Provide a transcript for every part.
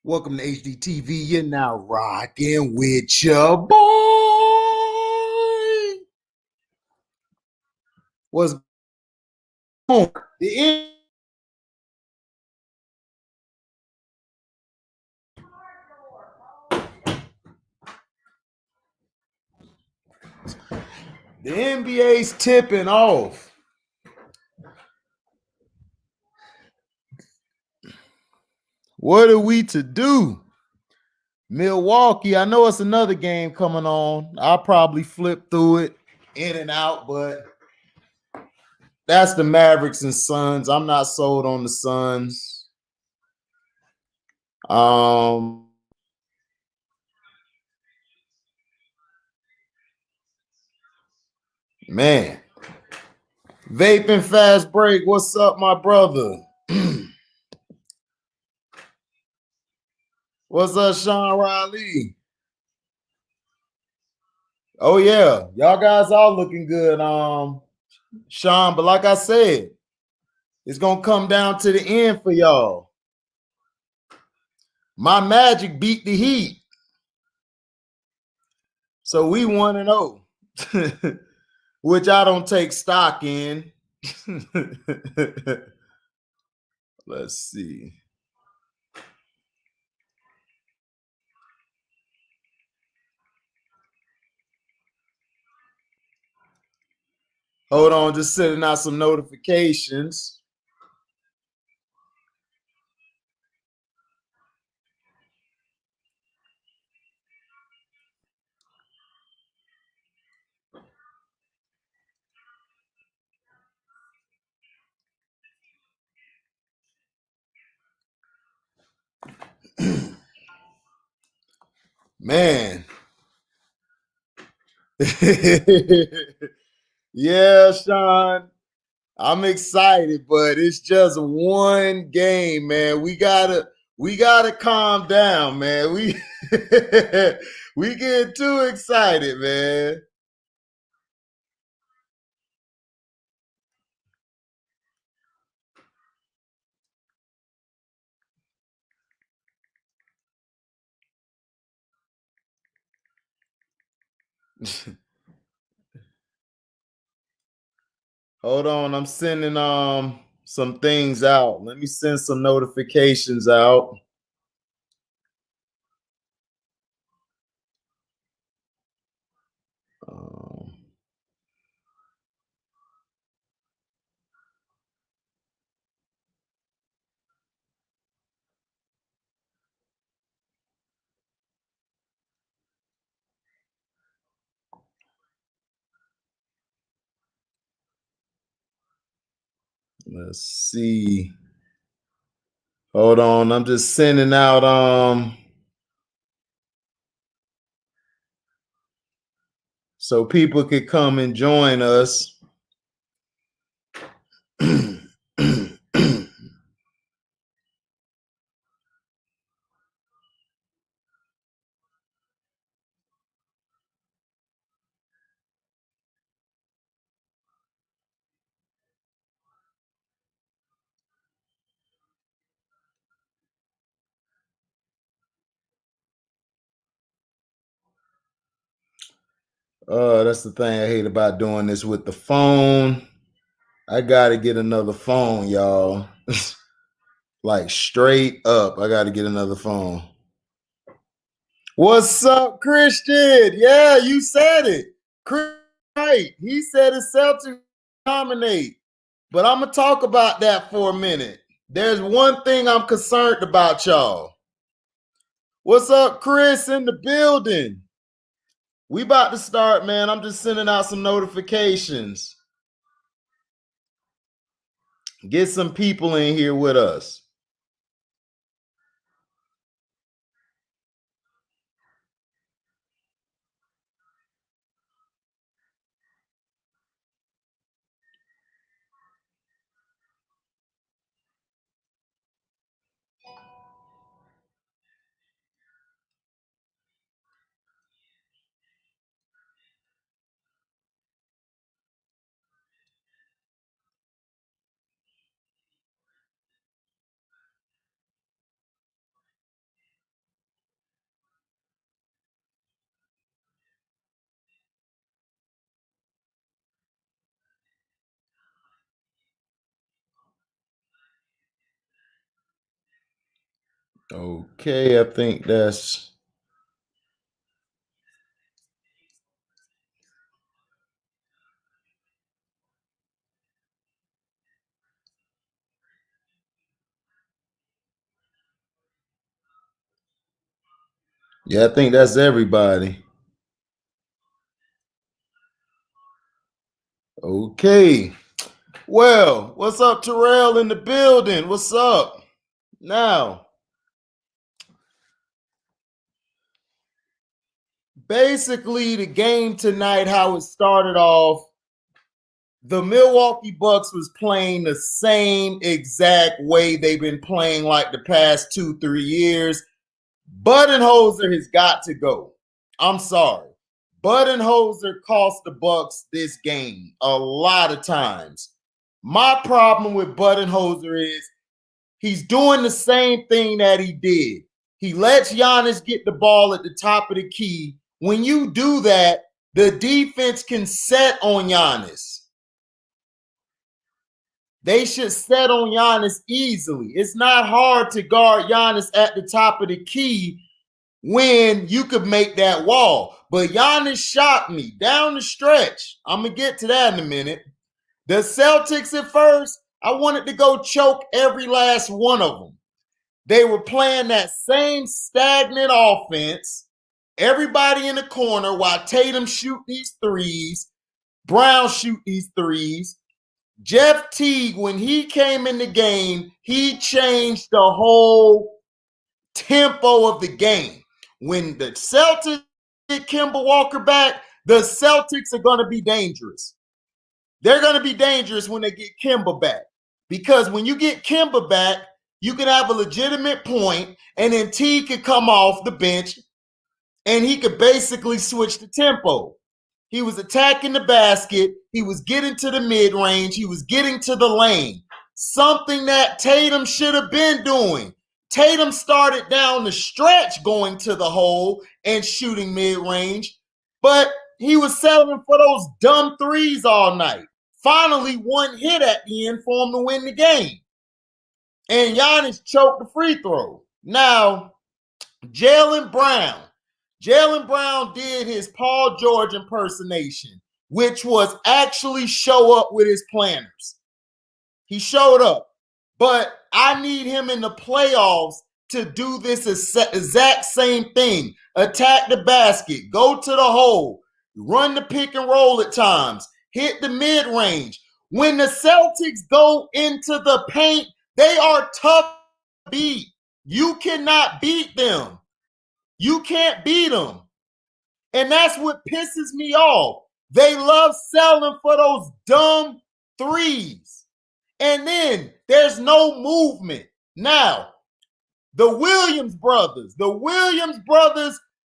Welcome to HDTV. You're now rocking with your boy. What's going on? The NBA's tipping off. What are we to do? Milwaukee, I know it's another game coming on. I'll probably flip through it in and out, but that's the Mavericks and Suns. I'm not sold on the Suns. Man. Vaping fast break. What's up, my brother? What's up, Sean Riley? Oh yeah, y'all guys all looking good, Sean. But like I said, it's gonna come down to the end for y'all. My Magic beat the Heat, so we 1-0, which I don't take stock in. Let's see. Hold on, just sending out some notifications. Man. Yeah, Sean. I'm excited, but it's just one game, man. We gotta calm down, man. We we get too excited, man. Hold on, I'm sending some things out. Let me send some notifications out. Um, let's see. Hold on, I'm just sending out so people could come and join us. That's the thing I hate about doing this with the phone. I gotta get another phone, y'all. Like straight up, I gotta get another phone. What's up, Christian? Yeah, you said it. Chris, right. He said it's Celtics dominate. But I'm gonna talk about that for a minute. There's one thing I'm concerned about, y'all. What's up, Chris, in the building? We about to start, man. I'm just sending out some notifications. Get some people in here with us. Okay, I think that's yeah, I think that's everybody. Okay. Well, what's up, Terrell in the building? What's up? Now, basically, the game tonight, how it started off, the Milwaukee Bucks was playing the same exact way they've been playing like the past 2-3 years. Budenholzer has got to go. I'm sorry. Budenholzer cost the Bucks this game a lot of times. My problem with Budenholzer is he's doing the same thing that he did. He lets Giannis get the ball at the top of the key. When you do that, the defense can set on Giannis. They should set on Giannis easily. It's not hard to guard Giannis at the top of the key when you could make that wall. But Giannis shocked me down the stretch. I'm going to get to that in a minute. The Celtics at first, I wanted to go choke every last one of them. They were playing that same stagnant offense. Everybody in the corner while Tatum shoot these threes, Brown shoot these threes. Jeff Teague, when he came in the game, he changed the whole tempo of the game. When the Celtics get Kemba Walker back, the Celtics are going to be dangerous. They're going to be dangerous when they get Kemba back. Because when you get Kemba back, you can have a legitimate point, and then T could come off the bench, and he could basically switch the tempo. He was attacking the basket. He was getting to the mid-range. He was getting to the lane. Something that Tatum should have been doing. Tatum started down the stretch going to the hole and shooting mid-range, but he was settling for those dumb threes all night. Finally, one hit at the end for him to win the game. And Giannis choked the free throw. Now, Jaylen Brown. Jaylen Brown did his Paul George impersonation, which was actually show up with his planners. He showed up. But I need him in the playoffs to do this exact same thing. Attack the basket, go to the hole, run the pick and roll at times, hit the mid-range. When the Celtics go into the paint, they are tough to beat. You cannot beat them. You can't beat them. And that's what pisses me off. They love selling for those dumb threes. And then there's no movement. Now, the Williams brothers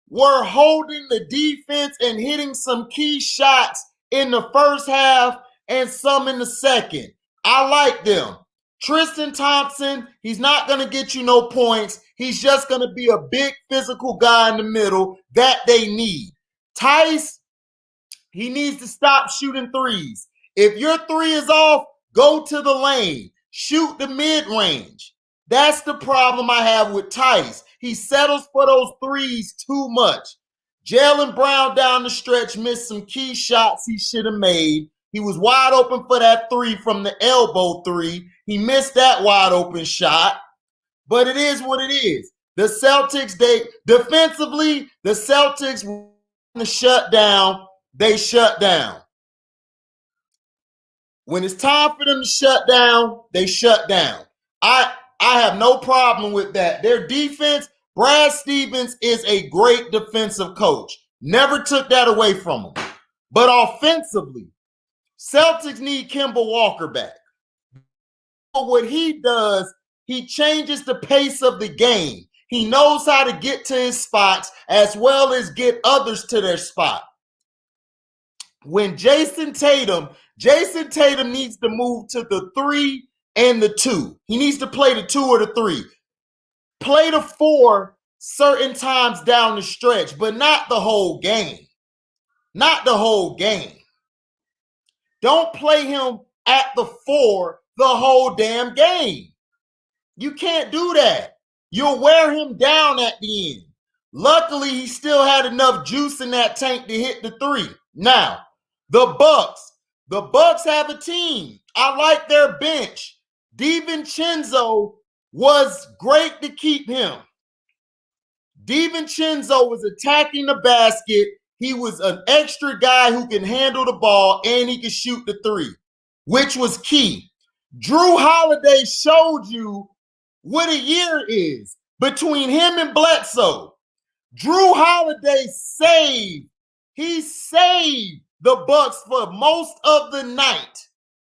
were holding the defense and hitting some key shots in the first half and some in the second. I like them. Tristan Thompson, he's not going to get you no points. He's just going to be a big physical guy in the middle that they need. Tice, he needs to stop shooting threes. If your three is off, go to the lane. Shoot the mid-range. That's the problem I have with Tice. He settles for those threes too much. Jaylen Brown down the stretch missed some key shots he should have made. He was wide open for that three from the elbow three. He missed that wide open shot. But it is what it is. The Celtics, defensively, the Celtics to shut down, they shut down. When it's time for them to shut down, they shut down. I have no problem with that. Their defense, Brad Stevens is a great defensive coach. Never took that away from him. But offensively, Celtics need Kemba Walker back. What he does, he changes the pace of the game. He knows how to get to his spots as well as get others to their spot. When Jason Tatum needs to move to the 3 and the 2. He needs to play the 2 or the 3. Play the 4 certain times down the stretch, but not the whole game. Not the whole game. Don't play him at the 4 the whole damn game. You can't do that. You'll wear him down at the end. Luckily, he still had enough juice in that tank to hit the three. Now, the Bucks. The Bucks have a team. I like their bench. DiVincenzo was great to keep him. DiVincenzo was attacking the basket. He was an extra guy who can handle the ball and he can shoot the three, which was key. Drew Holiday showed you what a year is between him and Bledsoe. Drew Holiday saved. He saved the Bucks for most of the night.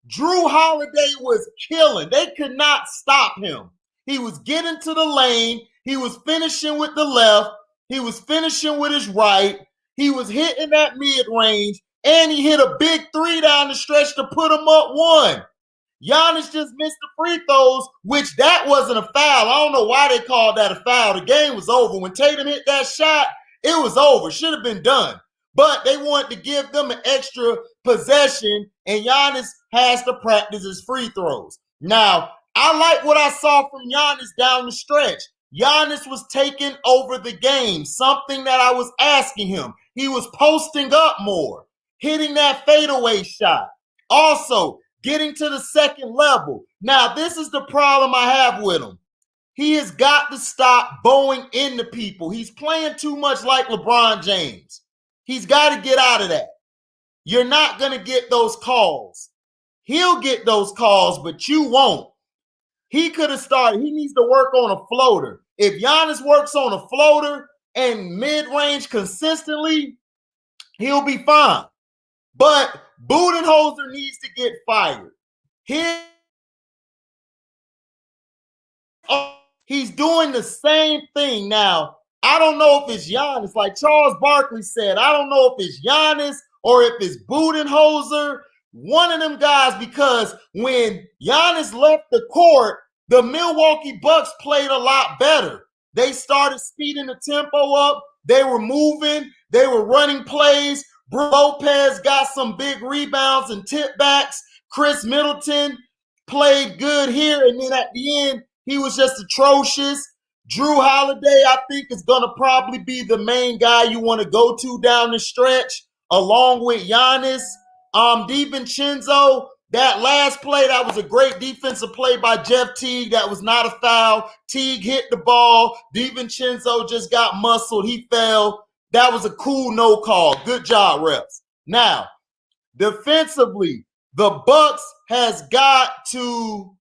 Drew Holiday was killing. They could not stop him. He was getting to the lane. He was finishing with the left. He was finishing with his right. He was hitting that mid-range. And he hit a big three down the stretch to put him up one. Giannis just missed the free throws, which that wasn't a foul. I don't know why they called that a foul. The game was over. When Tatum hit that shot, it was over. Should have been done. But they wanted to give them an extra possession, and Giannis has to practice his free throws. Now, I like what I saw from Giannis down the stretch. Giannis was taking over the game, something that I was asking him. He was posting up more, hitting that fadeaway shot. Also, getting to the second level. Now, this is the problem I have with him. He has got to stop bowing into people. He's playing too much like LeBron James. He's got to get out of that. You're not going to get those calls. He'll get those calls, but you won't. He could have started. He needs to work on a floater. If Giannis works on a floater and mid-range consistently, he'll be fine. But Budenholzer needs to get fired. He's doing the same thing now. I don't know if it's Giannis, like Charles Barkley said. I don't know if it's Giannis or if it's Budenholzer, one of them guys, because when Giannis left the court, the Milwaukee Bucks played a lot better. They started speeding the tempo up. They were moving. They were running plays. Brook Lopez got some big rebounds and tip backs. Chris Middleton played good here, and then at the end, he was just atrocious. Drew Holiday, I think, is going to probably be the main guy you want to go to down the stretch, along with Giannis. DiVincenzo, that last play, that was a great defensive play by Jeff Teague. That was not a foul. Teague hit the ball. DiVincenzo just got muscled. He fell. That was a cool no call. Good job, refs. Now, defensively, the Bucks have got to,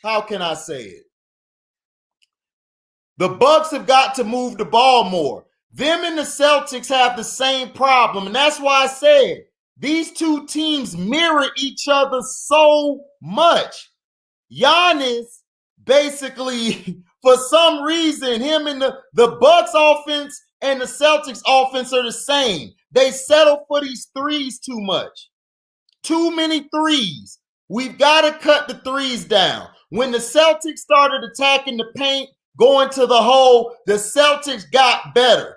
how can I say it? The Bucks have got to move the ball more. Them and the Celtics have the same problem, and that's why I said these two teams mirror each other so much. Giannis, basically, for some reason, him and the Bucks offense and the Celtics offense are the same. They settle for these threes too much. Too many threes. We've got to cut the threes down. When the Celtics started attacking the paint, going to the hole, the Celtics got better.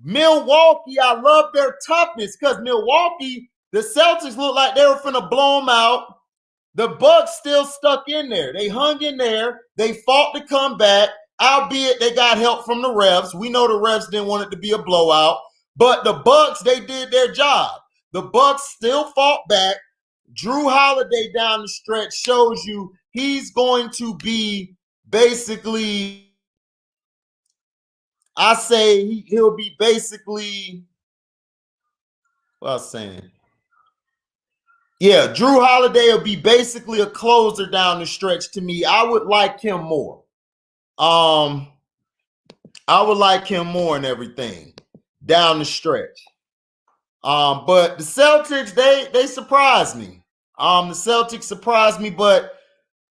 Milwaukee, I love their toughness because Milwaukee, the Celtics looked like they were finna blow them out. The Bucks still stuck in there. They hung in there. They fought to come back, albeit they got help from the refs. We know the refs didn't want it to be a blowout, but the Bucks, they did their job. The Bucks still fought back. Drew Holiday down the stretch shows you he's going to be basically, I say he'll be basically, what I was saying. Yeah, Drew Holiday will be basically a closer down the stretch to me. I would like him more. I would like him more and everything down the stretch. But the Celtics, they surprised me. The Celtics surprised me, but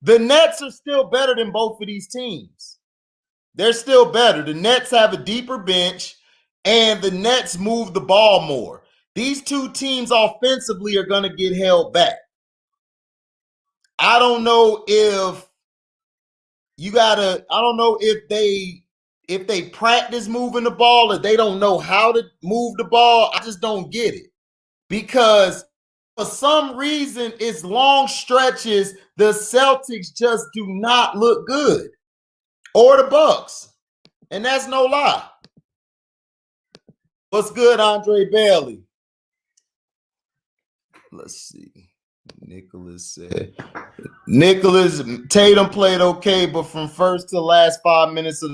the Nets are still better than both of these teams. They're still better. The Nets have a deeper bench, and the Nets move the ball more. These two teams offensively are going to get held back. I don't know if they practice moving the ball or they don't know how to move the ball. I just don't get it. Because for some reason, it's long stretches. The Celtics just do not look good, or the Bucks, and that's no lie. What's good, Andre Bailey? Let's see. Nicholas said, Nicholas Tatum played okay, but from first to last 5 minutes of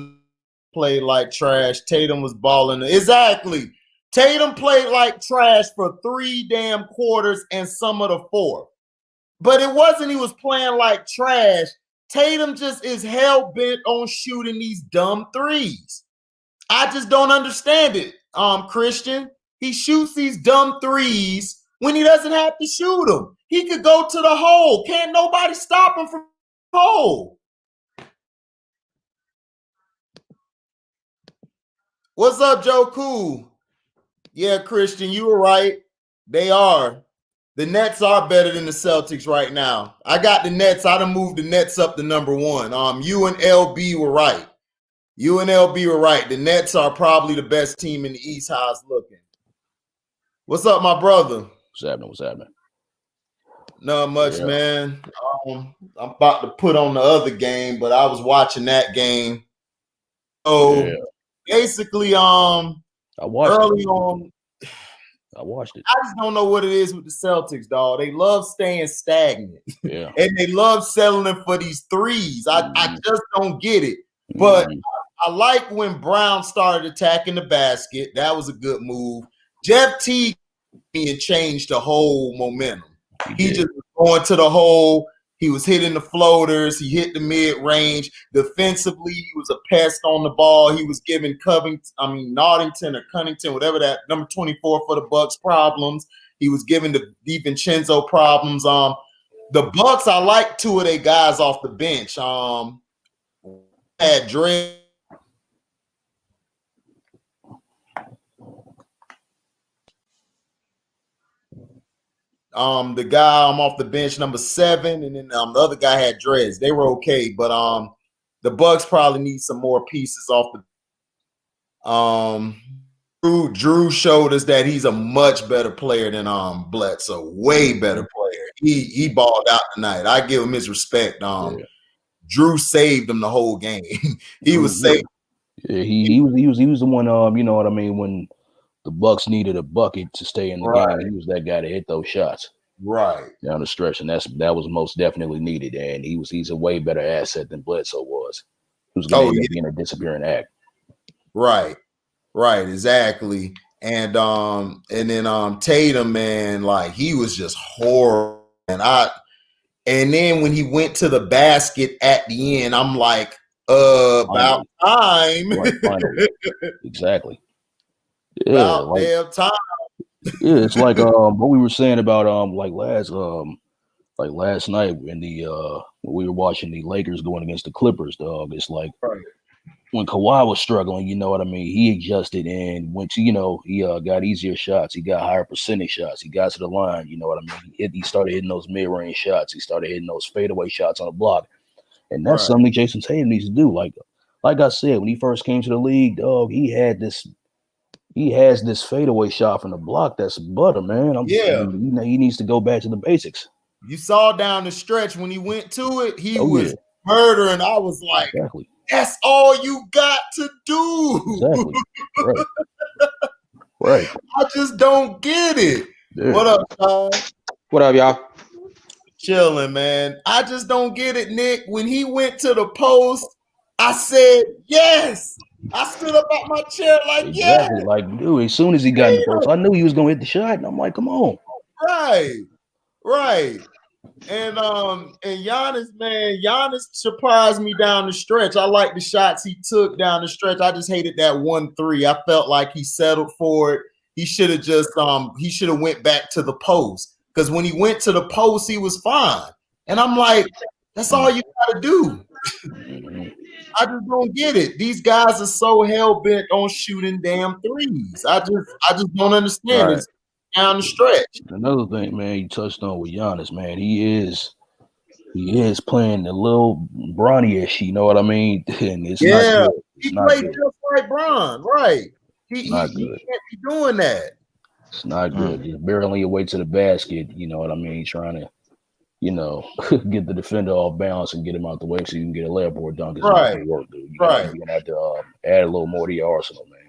played like trash. Tatum was balling. Exactly. Tatum played like trash for 3 damn quarters and some of the fourth. But it wasn't he was playing like trash. Tatum just is hell-bent on shooting these dumb threes. I just don't understand it, Christian. He shoots these dumb threes when he doesn't have to shoot them. He could go to the hole. Can't nobody stop him from the hole. What's up, Joe Cool? Yeah, Christian, you were right. They are. The Nets are better than the Celtics right now. I got the Nets. I done moved the Nets up to number 1. You and LB were right. You and LB were right. The Nets are probably the best team in the East. How it's looking. What's up, my brother? What's happening? What's happening? Not much, man. I'm about to put on the other game, but I was watching that game. So basically, I watched early it. on, I watched it. I just don't know what it is with the Celtics, dog. They love staying stagnant. Yeah. And they love settling for these threes. I just don't get it. But I like when Brown started attacking the basket. That was a good move. Jeff Teague changed the whole momentum. He just was going to the hole. He was hitting the floaters. He hit the mid-range. Defensively, he was a pest on the ball. He was giving Naughtington or Cunnington, whatever that, number 24 for the Bucks, problems. He was giving the DiVincenzo problems. The Bucks, I like 2 of their guys off the bench. Had Dre. The guy I'm off the bench, number 7, and then the other guy had dreads. They were okay, but the Bucks probably need some more pieces off the. Drew showed us that he's a much better player than Bledsoe, way better player. He balled out tonight. I give him his respect. Drew saved him the whole game. He was safe. Yeah, he was the one. You know what I mean? When the Bucks needed a bucket to stay in the game, he was that guy to hit those shots down the stretch, and that was most definitely needed. And he's a way better asset than Bledsoe was. He was going to end up being a disappearing act. Right, exactly. And then Tatum, man, like he was just horrible. And then when he went to the basket at the end, I'm like, about time. Finally. Exactly. Yeah, about damn time. Yeah, it's like what we were saying about last night when we were watching the Lakers going against the Clippers, dog. It's like when Kawhi was struggling, you know what I mean? He adjusted and went to, he got easier shots. He got higher percentage shots. He got to the line, you know what I mean? He started hitting those mid-range shots. He started hitting those fadeaway shots on the block. And that's something Jason Tatum needs to do. Like I said, when he first came to the league, dog, he has this fadeaway shot from the block that's butter, man. He needs to go back to the basics. You saw down the stretch when he went to it, he was murdering. I was like, that's all you got to do. Exactly. Right. I just don't get it. Yeah. What up, Tom? What up, y'all? Chilling, man. I just don't get it, Nick. When he went to the post, I said, yes. I stood up out my chair like, yeah. Like, dude, as soon as he got in the post, I knew he was going to hit the shot. And I'm like, come on. Right. And Giannis, man, Giannis surprised me down the stretch. I like the shots he took down the stretch. I just hated that 1-3. I felt like he settled for it. He should have just went back to the post. Because when he went to the post, he was fine. And I'm like, that's all you gotta do. I just don't get it. These guys are so hell-bent on shooting damn threes. I just don't understand it down the stretch. Another thing, man, you touched on with Giannis, man. He is playing a little Bronny-ish, you know what I mean? And it's not good. He played just like Bron, right. He can't be doing that. It's not good. Just barreling your way to the basket. You know what I mean? Trying to, get the defender off balance and get him out the way so you can get a layup or a dunk. Is not going to work, dude. You're gonna have to add a little more to your arsenal, man.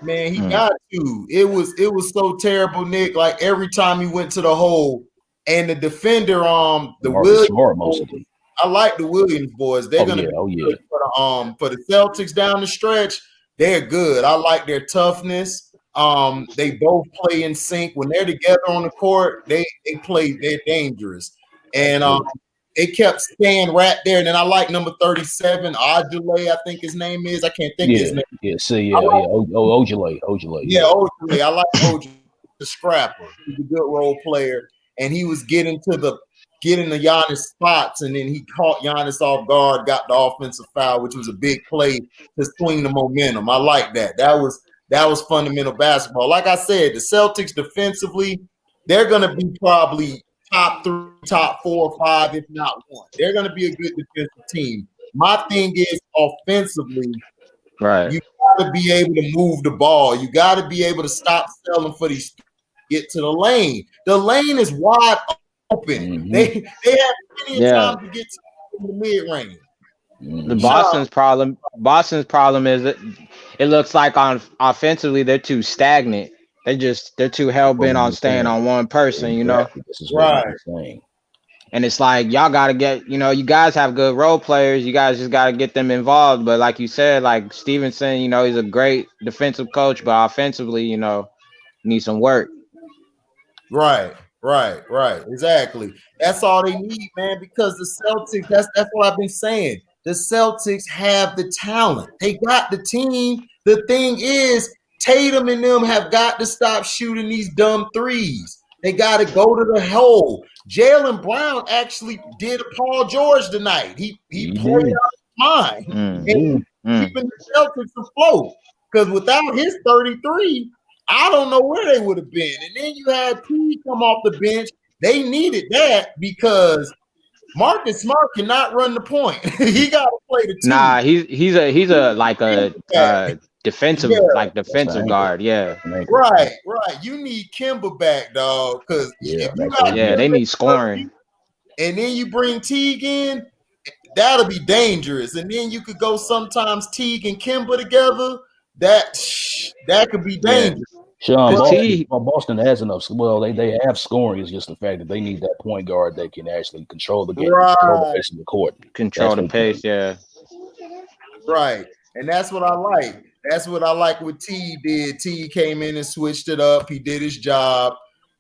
Man, he got to. It was so terrible, Nick. Like every time he went to the hole, and the defender, the Williams boys, I like the Williams boys. They're gonna be good for the Celtics down the stretch. They're good. I like their toughness. They both play in sync. When they're together on the court, they're dangerous. And they kept staying right there. And then I like number 37, Ojale, I think his name is. I can't think his name. Ojale. Yeah, Ojale. I like Ojale, the scrapper. He's a good role player. And he was getting the Giannis spots, and then he caught Giannis off guard, got the offensive foul, which was a big play to swing the momentum. I like that. That was fundamental basketball. Like I said, the Celtics defensively, they're going to be probably top 3, top 4 or 5, if not 1. They're going to be a good defensive team. My thing is offensively, right? You got to be able to move the ball. You got to be able to stop selling for these. Get to the lane. The lane is wide open. They have plenty of time to get to the mid range. The Boston's problem is that it looks like on offensively they're too stagnant. They're too hell bent on staying on one person, This is what I'm saying. And it's like y'all gotta get, you guys have good role players. You guys just gotta get them involved. But like you said, like Stevenson, he's a great defensive coach, but offensively, need some work. Right. Exactly. That's all they need, man, because the Celtics, that's what I've been saying. The Celtics have the talent. They got the team. The thing is, Tatum and them have got to stop shooting these dumb threes. They got to go to the hole. Jaylen Brown actually did a Paul George tonight. He played out of mind. And keeping the Celtics afloat. Because without his 33, I don't know where they would have been. And then you had P come off the bench. They needed that because Marcus Smart cannot run the point. He got to play the two. Nah, he's a like a defensive guard. Yeah. Right. You need Kimba back, dog. Because they need scoring. And then you bring Teague in, that'll be dangerous. And then you could go sometimes Teague and Kimba together. That could be dangerous. Boston has enough. Well, they have scoring. It's just the fact that they need that point guard that can actually control the game, control the pace of the court, control the pace. Yeah, right. And that's what I like. That's what I like what T did. T came in and switched it up. He did his job.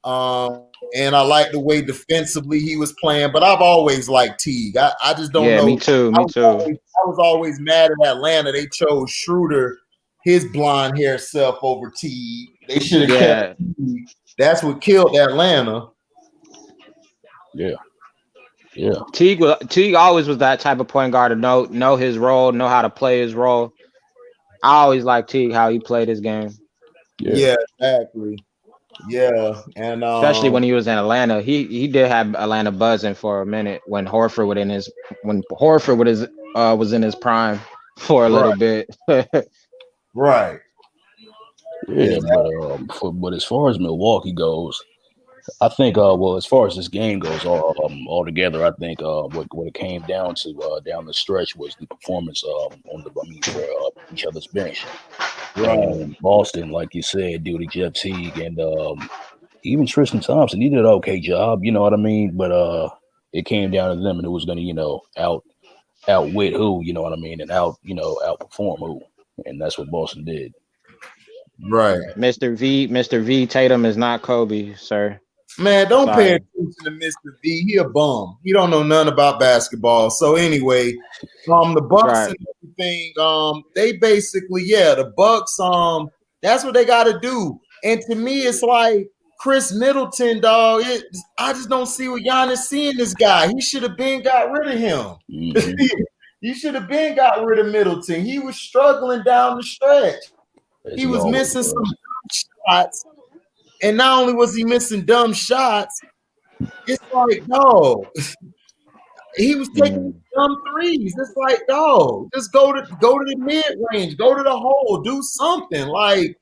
And I like the way defensively he was playing. But I've always liked Teague. I just don't know. Yeah, me too. I was always mad at Atlanta. They chose Schroeder, his blonde hair self, over Teague. They should have kept Teague. That's what killed Atlanta. Yeah. Teague always was that type of point guard to know his role, know how to play his role. I always liked Teague, how he played his game. Yeah, exactly. Yeah, and especially when he was in Atlanta, he did have Atlanta buzzing for a minute when Horford was in his prime for a little bit. Right. Yeah, but as far as Milwaukee goes, I think as far as this game goes altogether, I think what it came down to down the stretch was the performance for each other's bench. Right. Boston, like you said, due to Jeff Teague and even Tristan Thompson, he did an okay job, you know what I mean? But it came down to them, and it was going to outwit who, you know what I mean, and outperform who, and that's what Boston did. Right. Mr. V Tatum is not Kobe, sir. Man, don't pay attention to Mr. V. He a bum. He don't know nothing about basketball. So anyway, the Bucks and everything, they basically, the Bucks, that's what they got to do. And to me, it's like Chris Middleton, dog. I just don't see what Giannis seeing this guy. He should have been got rid of him. Mm-hmm. He should have been got rid of Middleton. He was struggling down the stretch. He was missing some shots. And not only was he missing dumb shots, it's like, no, he was taking dumb threes. It's like, no, just go to the mid range, go to the hole, do something. Like,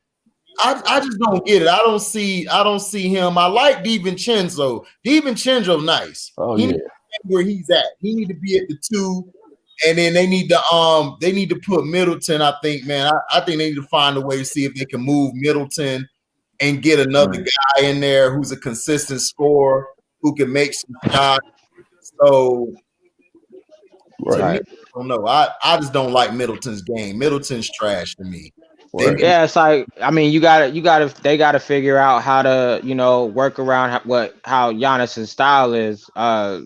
I just don't get it. I don't see him. I like DiVincenzo. DiVincenzo nice. Oh He yeah. needs to be where he's at. He need to be at the 2. And then they need to put Middleton. I think, man. I think they need to find a way to see if they can move Middleton and get another guy in there who's a consistent scorer who can make some shots. So to me, I don't know. I just don't like Middleton's game. Middleton's trash to me. Yeah, it's like, I mean, they gotta figure out how to, work around how Giannis's style is.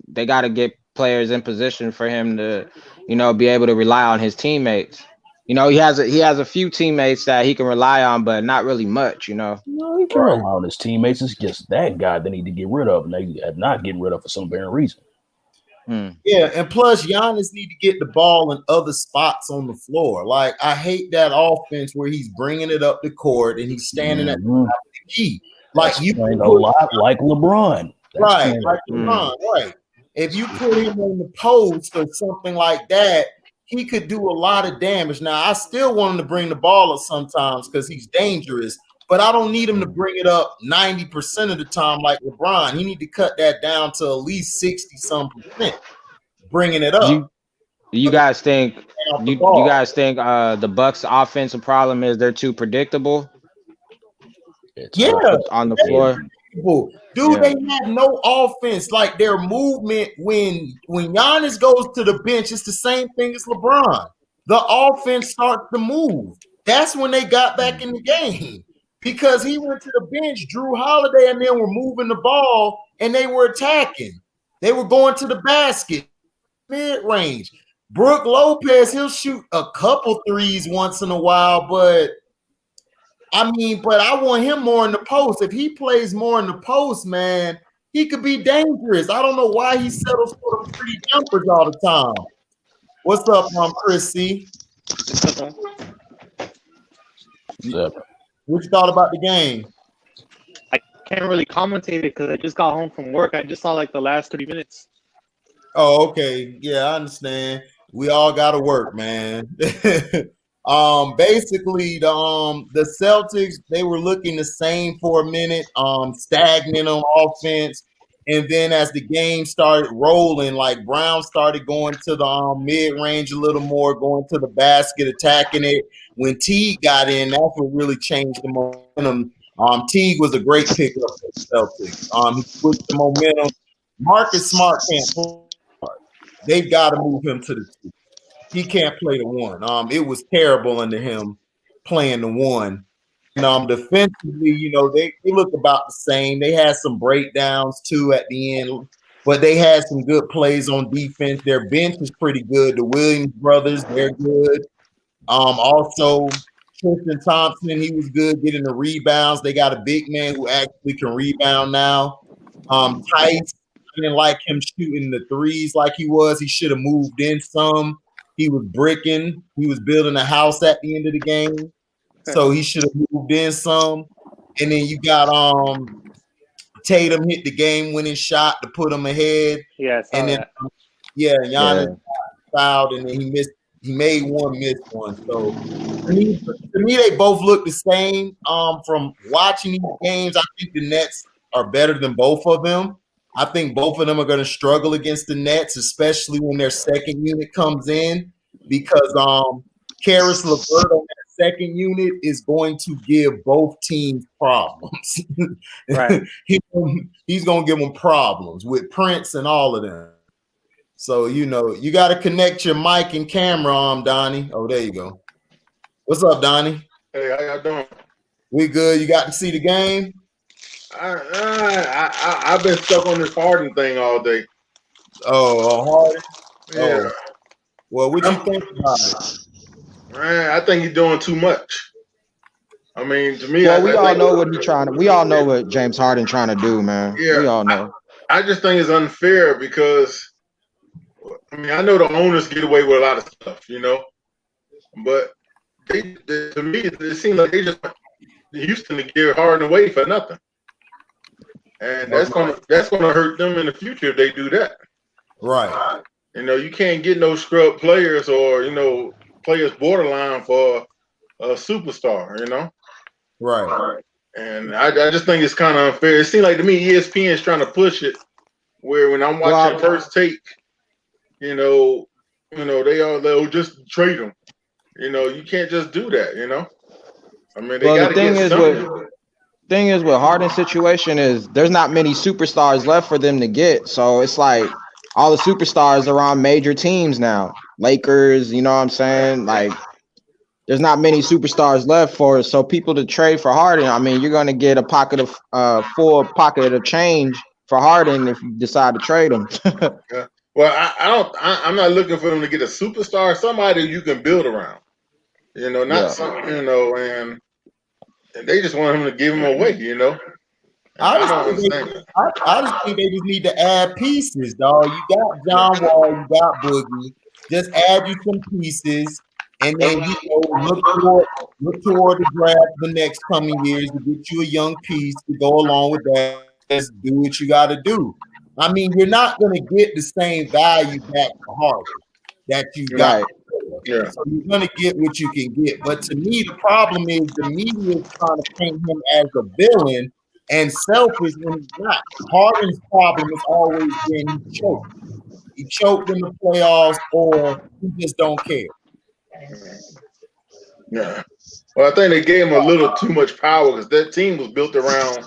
They gotta get players in position for him to, be able to rely on his teammates. He has a few teammates that he can rely on, but not really much. No, he can rely on his teammates. It's just that guy they need to get rid of, and they have not getting rid of for some apparent reason. Yeah, and plus Giannis need to get the ball in other spots on the floor. Like, I hate that offense where he's bringing it up the court and he's standing at the key. Like, that's a lot like LeBron. Like LeBron, right. If you put him on the post or something like that, he could do a lot of damage. Now, I still want him to bring the ball up sometimes because he's dangerous, but I don't need him to bring it up 90% of the time like LeBron. He need to cut that down to at least 60-some%, bringing it up. You guys think the Bucks' offensive problem is they're too predictable? On the floor. Dude, they have no offense. Like, their movement when Giannis goes to the bench, it's the same thing as LeBron. The offense starts to move. That's when they got back in the game. Because he went to the bench, Drew Holiday and them were moving the ball and they were attacking. They were going to the basket, mid-range. Brook Lopez, he'll shoot a couple threes once in a while, but I want him more in the post. If he plays more in the post, man, he could be dangerous. I don't know why he settles for the pretty jumpers all the time. What's up, Chris C? What you thought about the game? I can't really commentate it because I just got home from work. I just saw like the last 30 minutes. Oh, okay. Yeah, I understand. We all got to work, man. Basically, the Celtics, they were looking the same for a minute, stagnant on offense. And then as the game started rolling, like Brown started going to the mid-range a little more, going to the basket, attacking it. When Teague got in, that's what really changed the momentum. Teague was a great pickup for the Celtics. He switched the momentum. Marcus Smart can't play. They've got to move him to the 2. He can't play the 1. It was terrible under him playing the 1. And defensively, they look about the same. They had some breakdowns too at the end, but they had some good plays on defense. Their bench is pretty good. The Williams brothers, they're good. Also, Tristan Thompson, he was good getting the rebounds. They got a big man who actually can rebound now. Tice, I didn't like him shooting the threes like he was. He should have moved in some. He was bricking. He was building a house at the end of the game. So he should have moved in some. And then you got Tatum hit the game-winning shot to put him ahead. Yeah, and then Giannis fouled, and then he made one, missed one. So to me, they both look the same. From watching these games, I think the Nets are better than both of them. I think both of them are going to struggle against the Nets, especially when their second unit comes in, because Karis LeVert on that second unit is going to give both teams problems. Right. He's going to give them problems with Prince and all of them. So, you got to connect your mic and camera, Donnie. Oh, there you go. What's up, Donnie? Hey, how y'all doing? We good. You got to see the game? I've been stuck on this Harden thing all day. Oh, Harden? Yeah. Oh. Well, what you think about it? Man, I think he's doing too much. I mean, to me, well, we all know what he's trying to. We all know what James Harden trying to do, man. Yeah, we all know. I just think it's unfair because, I mean, I know the owners get away with a lot of stuff, but to me, it seems like they just want Houston to give Harden away for nothing, and that's gonna hurt them in the future if they do that. Right. You can't get no scrub players or players borderline for a superstar. Right. And I just think it's kind of unfair. It seems like to me ESPN is trying to push it where when I'm watching First Take, they'll just trade them. You can't just do that. I mean, they got to get something. Thing is with Harden's situation is there's not many superstars left for them to get. So it's like all the superstars are on major teams now. Lakers, you know what I'm saying? Like there's not many superstars left for so people to trade for Harden. I mean, you're gonna get a full pocket of change for Harden if you decide to trade him. Yeah. Well, I'm not looking for them to get a superstar, somebody you can build around. And they just want him to give him away, I don't understand. I just think they just need to add pieces, dog. You got John Wall, you got Boogie. Just add you some pieces, and then look toward the draft the next coming years to get you a young piece to go along with that. Just do what you got to do. I mean, you're not going to get the same value back for Harden that you got. Yeah. So you're going to get what you can get. But to me, the problem is the media is trying to paint him as a villain and selfish when he's not. Harden's problem has always been he choked. He choked in the playoffs or he just don't care. Yeah. Well, I think they gave him a little too much power because that team was built around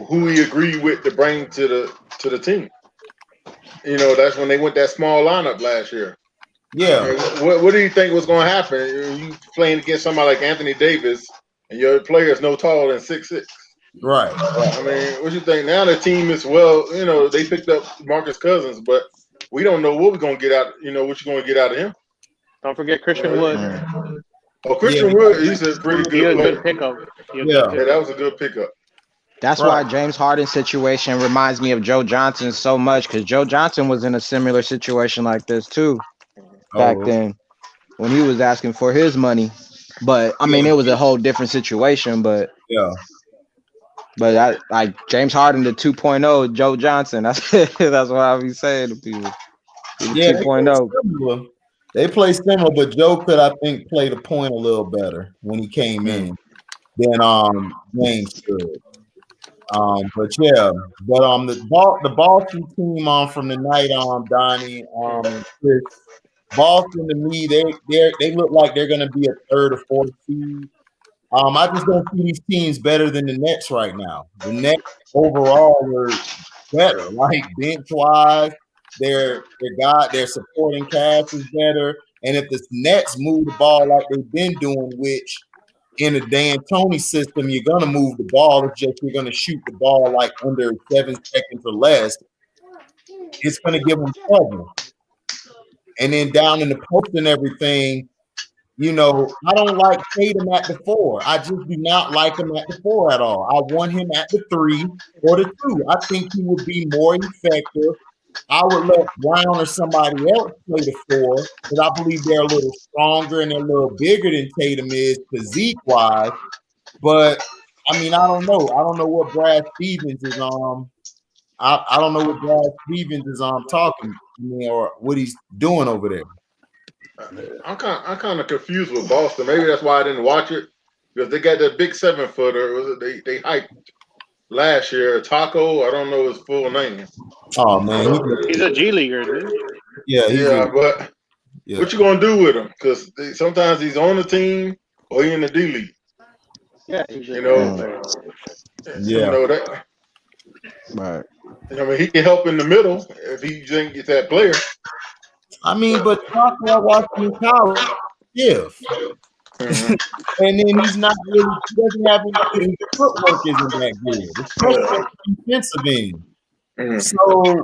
who he agreed with to bring to the team. That's when they went that small lineup last year. Yeah. What do you think was going to happen? You playing against somebody like Anthony Davis, and your player is no taller than 6'6". Right. I mean, what you think? Now the team is they picked up Marcus Cousins, but we don't know what we're going to get out. What you're going to get out of him. Don't forget Christian Wood. Oh, Christian Wood, he's a pretty good pickup. Yeah, that was a good pickup. That's why James Harden's situation reminds me of Joe Johnson so much because Joe Johnson was in a similar situation like this too back then when he was asking for his money. But I mean, it was a whole different situation. But I like James Harden, the 2.0, Joe Johnson. That's what I be saying to people. The 2.0. They play similar, but Joe could, I think, play the point a little better when he came in than James could. But the Boston team from the night Donnie Chris, Boston to me they look like they're gonna be a third or fourth seed. I just don't see these teams better than the Nets right now. The Nets overall are better, like bench wise. Their supporting cast is better, and if the Nets move the ball like they've been doing, which in a D'Antoni system, you're gonna move the ball. It's just you're gonna shoot the ball like under 7 seconds or less. It's gonna give them trouble. And then down in the post and everything, I don't like Tatum at the 4. I just do not like him at the 4 at all. I want him at the 3 or the 2. I think he would be more effective. I would let Brown or somebody else play the 4 because I believe they're a little stronger and they're a little bigger than Tatum is physique-wise. But I mean, I don't know. I don't know what Brad Stevens is I don't know what Brad Stevens is talking or what he's doing over there. I'm kind of confused with Boston. Maybe that's why I didn't watch it because they got that big 7-footer. They hyped last year. Taco, I don't know his full name. Oh man, he's a G leaguer, dude. Yeah, but what you gonna do with him? Because sometimes he's on the team or he in the D League. Yeah, that. Right. I mean, he can help in the middle if he didn't get that player. I mean, but Taco I watched him in college. And then he's not really. He doesn't have any. His footwork isn't that good, especially at the defensive end. So,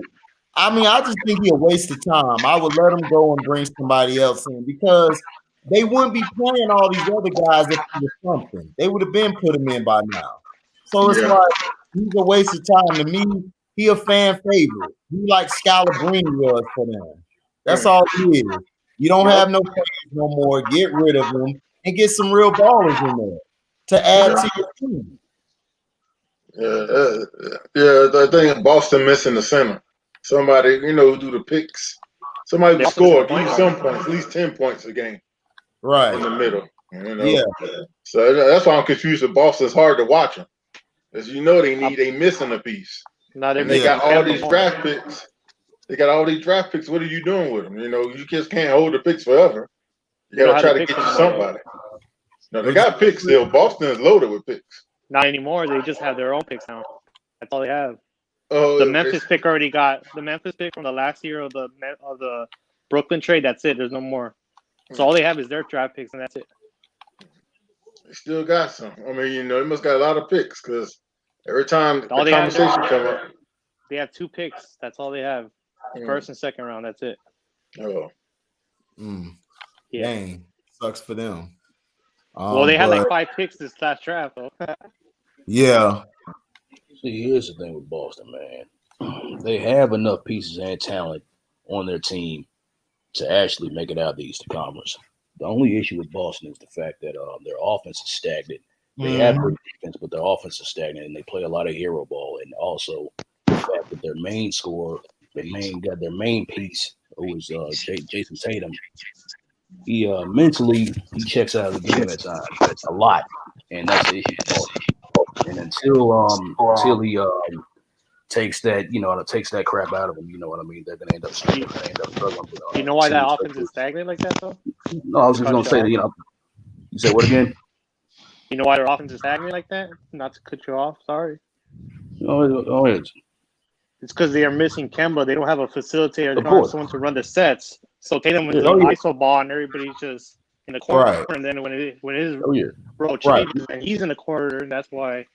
I mean, I just think he's a waste of time. I would let him go and bring somebody else in because they wouldn't be playing all these other guys if he was something. They would have been put him in by now. So it's like he's a waste of time. To me, he a fan favorite. He like Scalabrine was for them. That's all he is. You don't have no players no more. Get rid of them and get some real ballers in there to add to your team. I think Boston missing the center. Somebody, who do the picks. Somebody who score, give you some points, at least 10 points a game. Right. In the middle. You know, so that's why I'm confused with Boston. It's hard to watch them, as you know they missing a piece. Now And they got all these draft picks. They got all these draft picks. What are you doing with them? You know, you just can't hold the picks forever. You got to try to get you somebody. No, they got picks still. Boston is loaded with picks. Not anymore. They just have their own picks now. That's all they have. Oh, the Memphis pick already got the Memphis pick from the last year of the Brooklyn trade. That's it. There's no more. So all they have is their draft picks, and that's it. They still got some. I mean, you know, they must got a lot of picks because every time the conversation come up, they have 2 picks. That's all they have. First and second round. That's it. Oh. Yeah. Dang. Sucks for them. Well, they had like 5 picks this last draft, though. Yeah. See, here's the thing with Boston, man. They have enough pieces and talent on their team to actually make it out of the Eastern Conference. The only issue with Boston is the fact that their offense is stagnant. They have great defense, but their offense is stagnant, and they play a lot of hero ball. And also the fact that their main scorer, their main piece, who is Jason Tatum, he mentally he checks out of the game at times. That's a lot, and that's the issue for Boston. And until he takes that crap out of him, you know what I mean? They're gonna end up struggling. You know why that offense is stagnant like that, though? No, I was just gonna say that, you know. You said what again? You know why their offense is stagnant like that? Not to cut you off, sorry. Oh, it's because they are missing Kemba. They don't have a facilitator. They don't have someone to run the sets. So Tatum was doing ISO ball, and everybody's just in the corner. Right. And then when his role changes, and he's in the corner, and that's why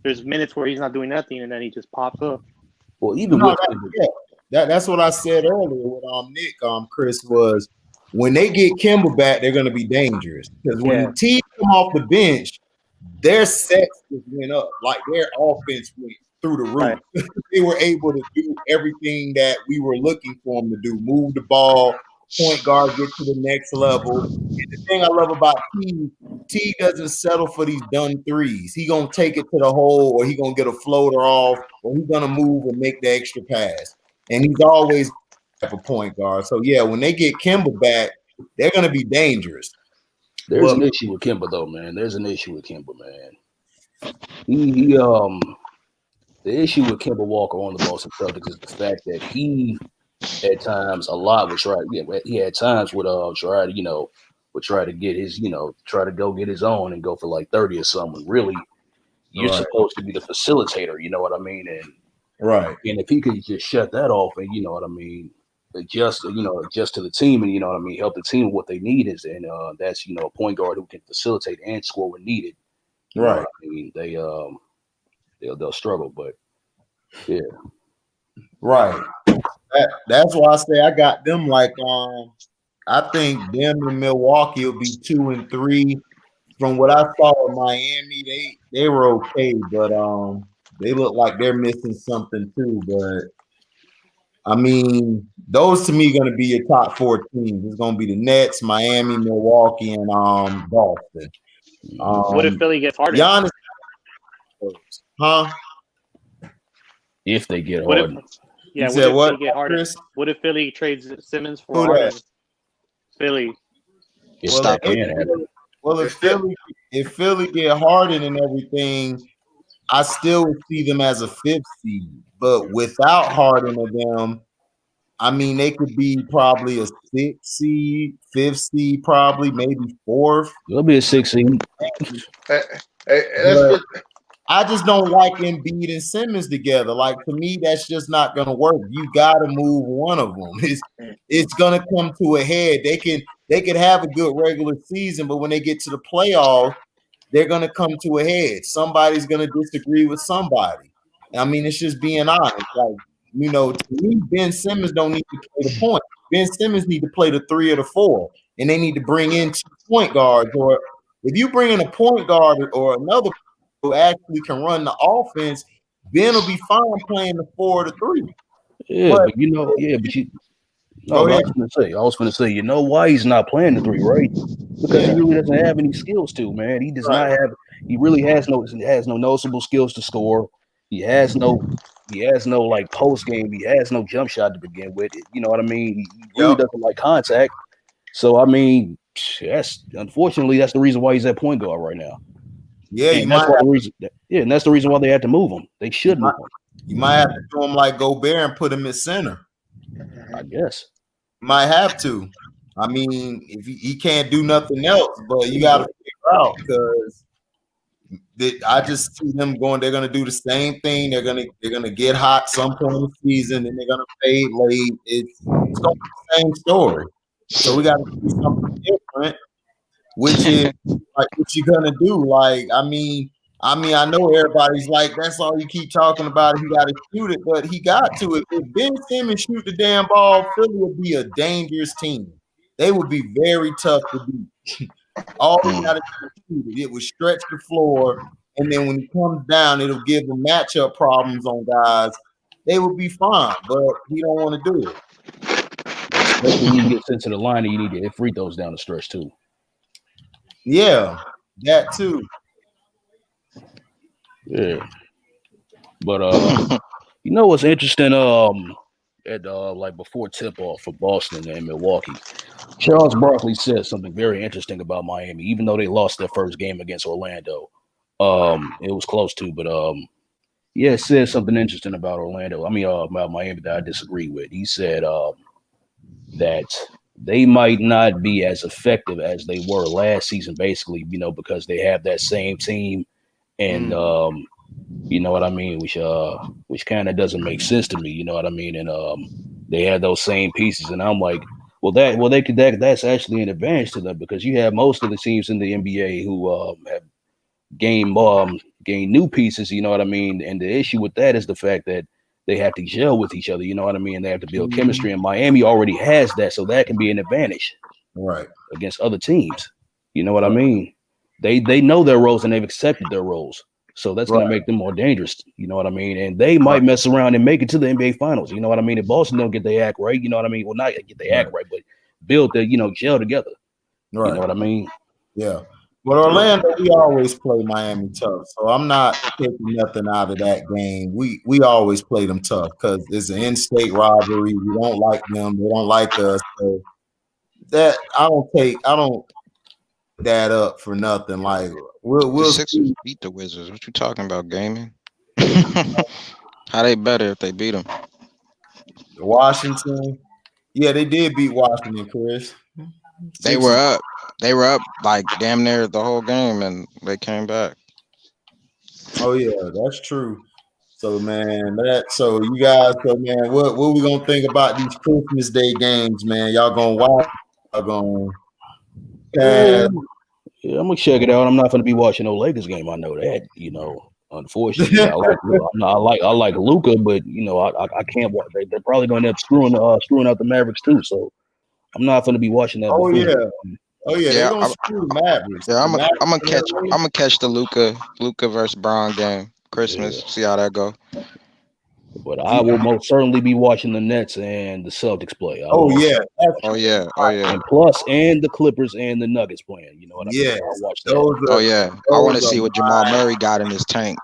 there's minutes where he's not doing nothing, and then he just pops up. Well, even that's what I said earlier with Nick, Chris, was when they get Kemba back, they're going to be dangerous because when the team come off the bench, their sets just went up, like their offense went through the roof. Right. They were able to do everything that we were looking for them to do: move the ball, point guard, get to the next level. And the thing I love about T doesn't settle for these done threes. He gonna take it to the hole, or he gonna get a floater off, or he's gonna move and make the extra pass. And he's always a point guard. So yeah, when they get Kemba back, they're gonna be dangerous. There's an issue with Kemba though, man. There's an issue with Kemba, man. The issue with Kemba Walker on the Boston Celtics is the fact that he, at times, he had times would try to get his, try to go get his own and go for like 30 or something. Really, you're supposed to be the facilitator, you know what I mean? And and if he could just shut that off and you know what I mean, adjust to the team and you know what I mean, help the team with what they need is, and that's a point guard who can facilitate and score when needed. You know what I mean, they'll struggle, but yeah. Right. That's why I say I got them like I think them and Milwaukee will be 2 and 3. From what I saw in Miami, they were okay, but they look like they're missing something too. But I mean, those to me are gonna be your top 4 teams. It's gonna be the Nets, Miami, Milwaukee, and Boston. What if Philly gets Harden? Giannis, huh? If they get Harden. What if Philly get Harden? What if Philly trades Simmons for Harden? Philly. Well, if Philly get Harden and everything, I still would see them as a 5th seed. But without Harden of them, I mean, they could be probably a 6th seed, 5th seed, probably maybe 4th. It'll be a 6th seed. I just don't like Embiid and Simmons together. Like, to me, that's just not going to work. You got to move one of them. It's going to come to a head. They could have a good regular season, but when they get to the playoffs, they're going to come to a head. Somebody's going to disagree with somebody. I mean, it's just being honest. Like, to me, Ben Simmons don't need to play the point. Ben Simmons need to play the 3 or the 4, and they need to bring in 2 point guards. Or if you bring in a point guard or another who actually can run the offense, Ben will be fine playing the 4 or the 3. Yeah, but I was going to say, you know why he's not playing the 3, right? Because he really doesn't have any skills to, man. He does not have. He really has no noticeable skills to score. He has no like post game. He has no jump shot to begin with. You know what I mean? He really doesn't like contact. So I mean, Unfortunately that's the reason why he's at point guard right now. Yeah, and that's the reason why they had to move him. They should move him. You might have to do him like Gobert and put him at center. I guess. Might have to. I mean, if he can't do nothing else, but you got to figure out because I just see them going. They're gonna do the same thing. They're gonna get hot some point in the season, and they're gonna fade late. It's gonna be the same story. So we got to do something different, which is like what you gonna do. Like, I mean, I know everybody's like, that's all you keep talking about. He got to shoot it, but he got to. If Ben Simmons shoot the damn ball, Philly would be a dangerous team. They would be very tough to beat. All he got to do is shoot it. It would stretch the floor, and then when he comes down, it'll give them matchup problems on guys. They would be fine, but he don't want to do it. Especially when you get sent to the line and you need to hit free throws down the stretch too. Yeah, that too. Yeah, but you know what's interesting? At like before tip off for Boston and Milwaukee, Charles Barkley said something very interesting about Miami, even though they lost their first game against Orlando. It was close to, but yeah, it said something interesting about Orlando. I mean, about Miami that I disagree with. He said that they might not be as effective as they were last season, basically, you know, because they have that same team, and you know what I mean, which kind of doesn't make sense to me, you know what I mean, and they had those same pieces, and I'm like, that's actually an advantage to them because you have most of the teams in the NBA who have gained new pieces, you know what I mean, and the issue with that is the fact that they have to gel with each other, you know what I mean? They have to build chemistry, and Miami already has that, so that can be an advantage, right, against other teams. You know what I mean? They know their roles and they've accepted their roles, so that's going to make them more dangerous. You know what I mean? And they might mess around and make it to the NBA Finals. You know what I mean? If Boston don't get their act right, you know what I mean? Well, not get their act right, but build the gel together. Right. You know what I mean? Yeah. But Orlando, we always play Miami tough, so I'm not taking nothing out of that game. We always play them tough because it's an in-state rivalry. We don't like them; they don't like us. So that I don't that up for nothing. Like we'll Sixers beat the Wizards. What you talking about, gaming? How they better if they beat them? Washington, yeah, they did beat Washington, Chris. They were up. They were up like damn near the whole game, and they came back. Oh yeah, that's true. So man, so man, what we gonna think about these Christmas Day games, man? Y'all gonna watch? Y'all gonna? Yeah, I'm gonna check it out. I'm not gonna be watching no Lakers game. I know that. You know, unfortunately, I like Luka, but you know, I can't watch. They're probably gonna end up screwing out the Mavericks too. So I'm not gonna be watching that. Oh yeah, they're gonna screw the Mavericks. Yeah, I'm gonna catch the Luka versus Braun game Christmas. See how that go. But I will most certainly be watching the Nets and the Celtics play. Oh yeah. And the Clippers and the Nuggets playing. You know what I mean? I'll watch that. I want to see what Jamal Murray got in his tank.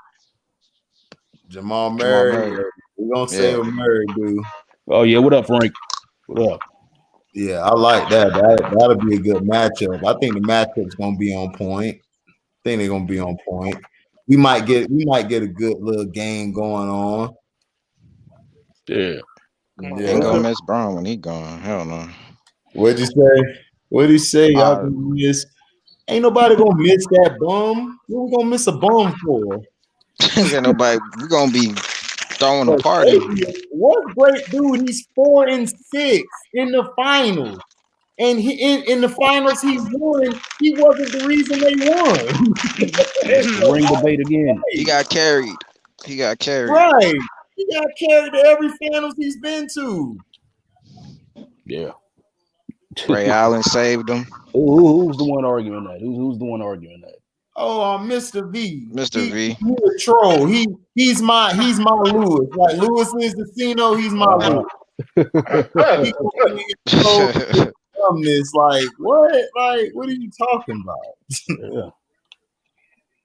Jamal Murray. We're gonna say what Murray do. Oh yeah, what up, Frank? What up? Yeah, I like that. That'll be a good matchup. I think the matchup's gonna be on point. I think they're gonna be on point. We might get a good little game going on. Yeah. Ain't gonna miss Braun when he gone. Hell no. What'd he say? Y'all gonna miss? Ain't nobody gonna miss that bum. What we gonna miss a bum for? Ain't nobody. We gonna be throwing a party. What great dude? He's 4-6 in the finals, and he in the finals he won. He wasn't the reason they won. Ring debate again. He got carried. Right. He got carried to every finals he's been to. Yeah. Ray Allen saved him. Who's the one arguing that? Who's the one arguing that? Oh, Mr. V. Mr. V. He's a troll. He's my Lewis. Like Lewis is the Cino, he's my Lewis. It's like what? Like what are you talking about? Yeah.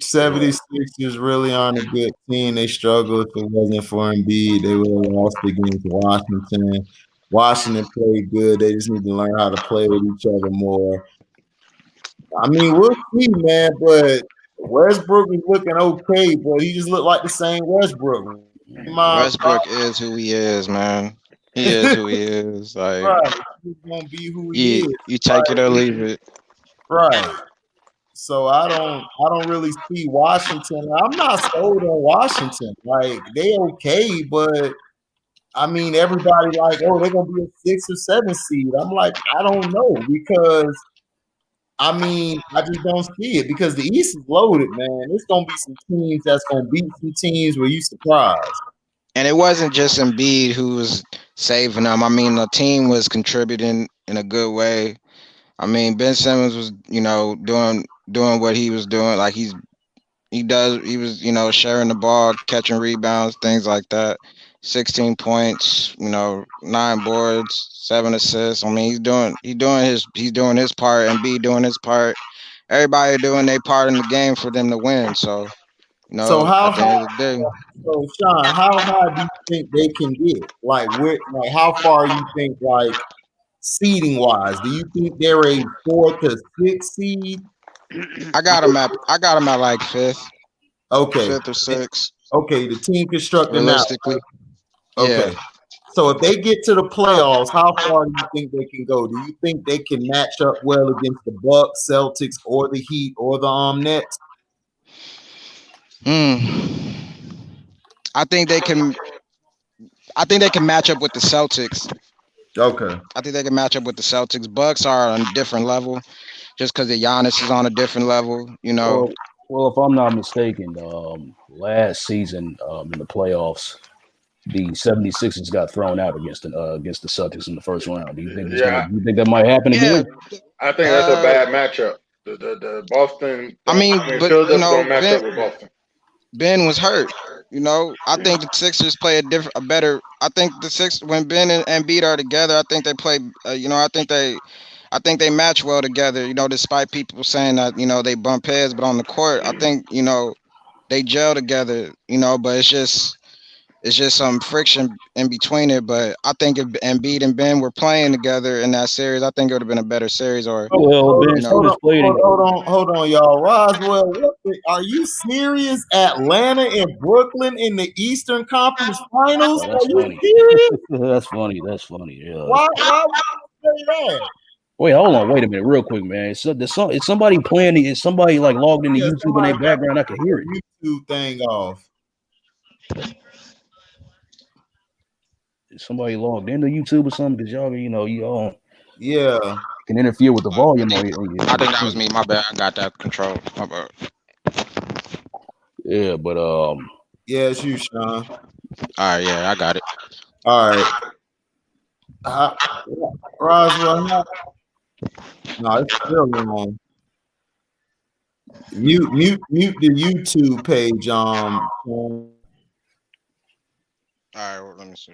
76ers really aren't a good team. They struggled. If it wasn't for Embiid, they would have lost against Washington. Washington played good. They just need to learn how to play with each other more. I mean, we'll see, man. But Westbrook is looking okay, but he just looked like the same Westbrook. Westbrook is who he is, man. He is who he is. Like, right, he's gonna be who he is. you take it or leave it. Right. So I don't really see Washington. I'm not sold on Washington. Like they okay, but I mean everybody like, oh, they're gonna be a 6 or 7 seed. I'm like, I don't know because I mean I just don't see it because the East is loaded, man. There's gonna be some teams that's gonna beat some teams where you surprised. And it wasn't just Embiid who was saving them. I mean, the team was contributing in a good way. I mean, Ben Simmons was, doing what he was doing. Like he was, sharing the ball, catching rebounds, things like that. 16 points, 9 boards, 7 assists. I mean, he's doing his part, and B doing his part. Everybody doing their part in the game for them to win. So, So at the end of the day. So Sean, how high do you think they can get? Like how far you think seeding wise? Do you think they're a 4 to 6 seed? I got them at like 5th. Okay. 5th or 6th. Okay, the team constructing realistically. Now. Okay. Yeah. So if they get to the playoffs, how far do you think they can go? Do you think they can match up well against the Bucks, Celtics, or the Heat, or the Nets? I think they can match up with the Celtics. Okay. I think they can match up with the Celtics. Bucks are on a different level, just because the Giannis is on a different level. Well, if I'm not mistaken, last season in the playoffs, the 76ers got thrown out against the Celtics in the first round. Do you think you think that might happen again? I think that's a bad matchup. The Boston. But don't match up with Boston. Ben was hurt. I think the Sixers play a better. I think the Sixers, when Ben and Embiid are together, I think they play. I think they match well together. Despite people saying that they bump heads, but on the court, I think they gel together. But it's just some friction in between it. But I think if Embiid and Ben were playing together in that series, I think it would have been a better series. Or hold on, y'all. Roswell, are you serious? Atlanta and Brooklyn in the Eastern Conference Finals? That's are you funny. serious? That's funny. Yeah. Why would you say that? Wait, hold on. Wait a minute, real quick, man. Is somebody playing? Is somebody like logged into YouTube in their background? I can hear it. YouTube thing off. Is somebody logged into YouTube or something? Because y'all, yeah, can interfere with the volume on you. I think that was me. My bad. I got that control. My bad. Yeah, but yeah, it's you, Sean. All right, yeah, I got it. All right. Roswell, no, it's still on. Mute the YouTube page. All right, well, let me see.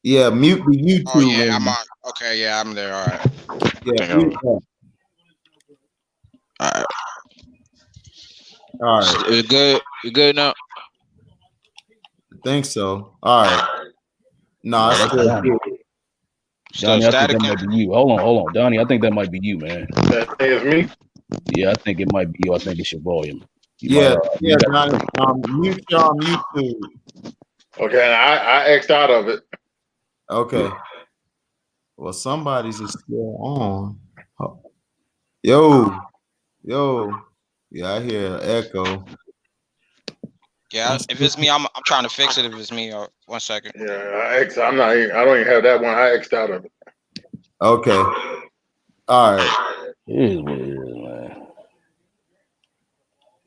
Yeah, mute the YouTube. Oh yeah, I'm on. Okay, yeah, I'm there. All right. Yeah. All right. It's good. You good now? I think so. All right. No, it's still Donnie, I think that might be you. Hold on, Donnie. I think that might be you, man. That is me. Yeah, I think it might be you. I think it's your volume. Donnie. Mute you on YouTube. Okay, I X'd out of it. Okay. Well, somebody's is still on. Yo. Yeah, I hear an echo. Yeah, if it's me, I'm trying to fix it. If it's me, 1 second. Yeah, I don't even have that one. I X'd out of it. Okay. All right. It is what it is, man.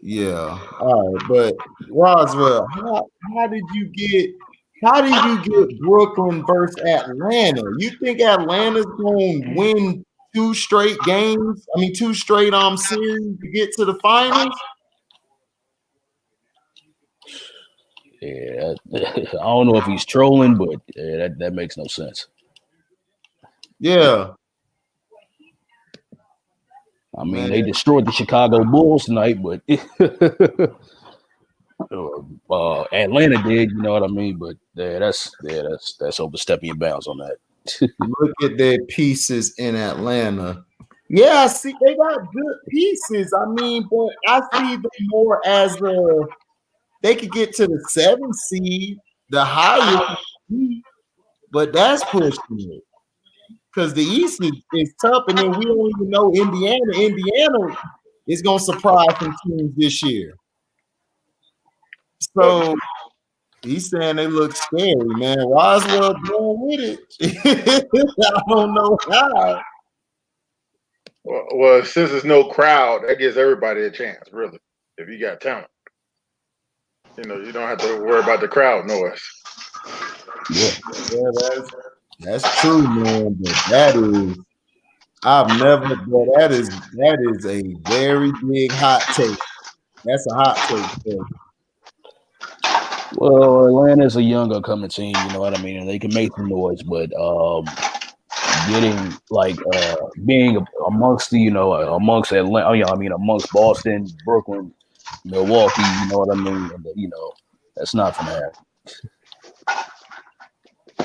Yeah. All right, but Roswell, how did you get Brooklyn versus Atlanta? You think Atlanta's going to win 2 straight games? I mean, 2 straight series to get to the finals? Yeah, I don't know if he's trolling, but that makes no sense. Yeah. I mean, they destroyed the Chicago Bulls tonight, but Atlanta did, you know what I mean? But that's overstepping your bounds on that. Look at their pieces in Atlanta. Yeah, I see they got good pieces. I mean, but I see them more as they could get to the 7th seed, the highest, but that's pushing it. Because the East is tough, and then we don't even know Indiana. Indiana is going to surprise some teams this year. So he's saying they look scary, man. Roswell going with it. I don't know how. Well, since there's no crowd, that gives everybody a chance, really. If you got talent, you know, you don't have to worry about the crowd noise. Yeah, that's true, man. But that is a very big hot take. That's a hot take. Well, Atlanta's a younger coming team, you know what I mean, and they can make some noise, but getting like being amongst the, amongst Atlanta, amongst Boston, Brooklyn, Milwaukee, you know what I mean, and, that's not gonna happen.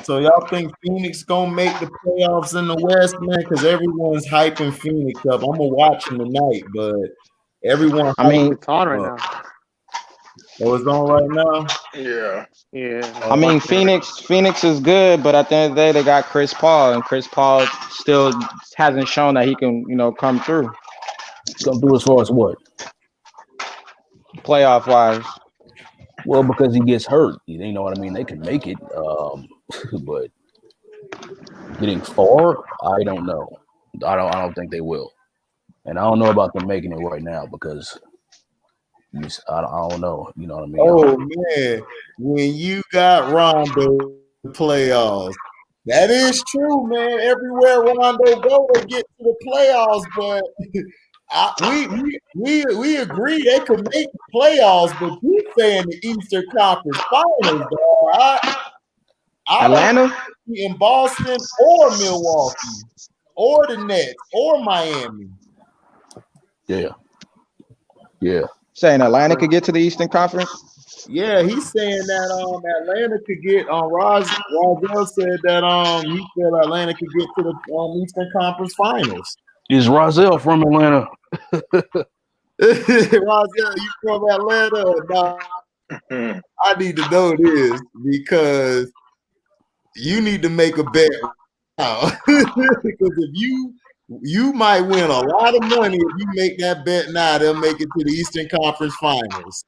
So y'all think Phoenix gonna make the playoffs in the West, man? Because everyone's hyping Phoenix up. I'm gonna watch them tonight, but everyone. I mean, it's on right now. Oh, it's on right now. Yeah. I mean, Phoenix is good, but at the end of the day, they got Chris Paul, and Chris Paul still hasn't shown that he can, come through. Come through as far as what? Playoff wise. Well, because he gets hurt, you know what I mean. They can make it, but getting far, I don't know. I don't think they will, and I don't know about them making it right now because I don't know. You know what I mean? Oh man, when you got Rondo playoffs, that is true, man. Everywhere Rondo go, they get to the playoffs, but. We agree they could make the playoffs, but you saying the Eastern Conference Finals, dog. I Atlanta in Boston or Milwaukee or the Nets or Miami. Yeah. Saying Atlanta could get to the Eastern Conference. Yeah, he's saying that Atlanta could get Roswell said that he said Atlanta could get to the Eastern Conference Finals. Is Roswell from Atlanta? Roswell, you from Atlanta or not? I need to know this because you need to make a bet now. Because if you might win a lot of money if you make that bet now, they'll make it to the Eastern Conference Finals.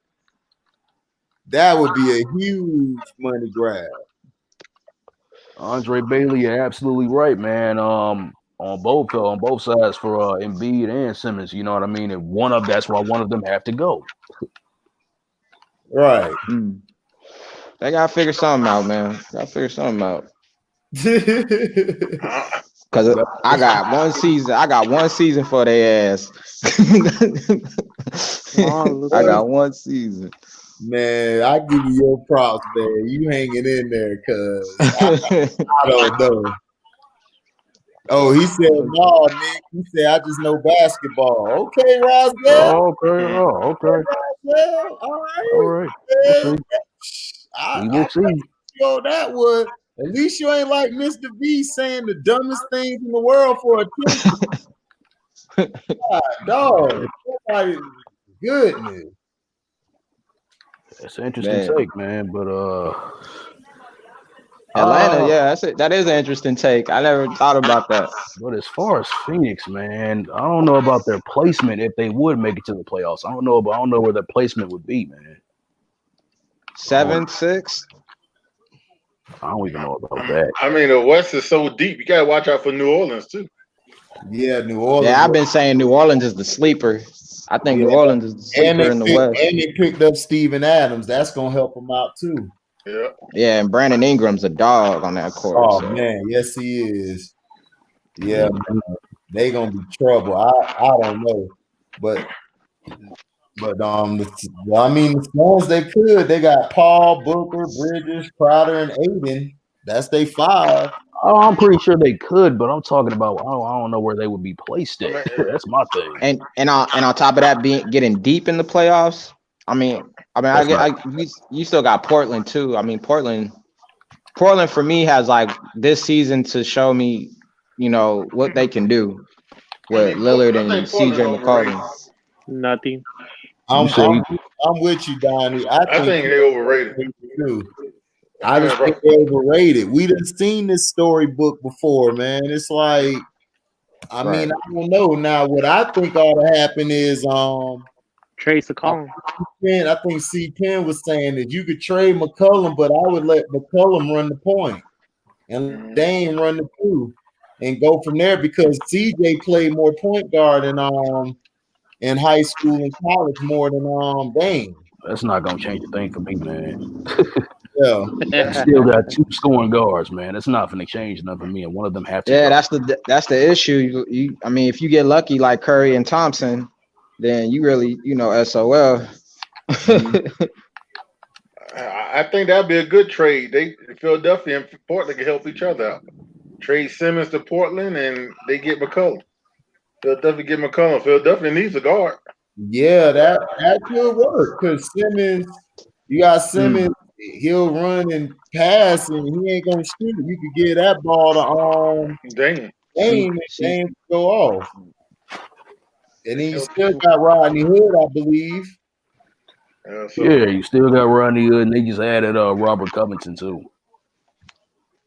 That would be a huge money grab. Andre Bailey, you're absolutely right, man. On both sides for Embiid and Simmons, you know what I mean? And that's why one of them have to go. Right. They gotta figure something out, man. Because I got one season. I got one season for their ass. I got one season. Man, I give you your props, man. You hanging in there because I don't know. Oh, he said, no, Nick. He said, I just know basketball. Okay, Roswell. Okay. Roswell. All right. We'll see. Yo, that would. At least you ain't like Mr. V saying the dumbest things in the world for a team. God, dog. Goodness. That's an interesting take, man. But Atlanta, yeah, that is an interesting take. I never thought about that. But as far as Phoenix, man, I don't know about their placement if they would make it to the playoffs. I don't know where their placement would be, man. 7, 6. I don't even know about that. I mean, the West is so deep. You gotta watch out for New Orleans too. Yeah, New Orleans. Yeah, I've been saying New Orleans is the sleeper. I think New Orleans is the sleeper in the West. And they picked up Steven Adams. That's gonna help them out too. Yeah, and Brandon Ingram's a dog on that court. Oh man, yes he is. Yeah, man. They gonna be trouble. I don't know, but the Stones they could. They got Paul, Booker, Bridges, Crowder, and Aiden. That's they 5. Oh, I'm pretty sure they could, but I'm talking about I don't know where they would be placed at. That's my thing. And on top of that, getting deep in the playoffs. You still got Portland too. I mean, Portland for me has like this season to show me, what they can do. with Lillard and CJ McCollum? Nothing. I'm with you, Donnie. I think they overrated too. I just think they overrated. We done seen this storybook before, man. It's like, I mean, I don't know. Now, what I think ought to happen is Trace McCollum. I think C10 was saying that you could trade McCollum, but I would let McCollum run the point and Dame run the two and go from there because CJ played more point guard in high school and college more than Dame. That's not gonna change a thing for me, man. Yeah. Still got 2 scoring guards, man. It's not gonna change nothing for me, and one of them have to. Yeah, that's the issue. I mean, if you get lucky like Curry and Thompson, then you really, SOL. I think that'd be a good trade. Philadelphia and Portland can help each other out. Trade Simmons to Portland, and they get McCollum. Philadelphia get McCollum. Philadelphia needs a guard. Yeah, that could work because Simmons, you got Simmons. He'll run and pass, and he ain't gonna shoot. You could get that ball to Dame and go off. And then you still got Rodney Hood, I believe. Yeah, you still got Rodney Hood, and they just added Robert Covington too.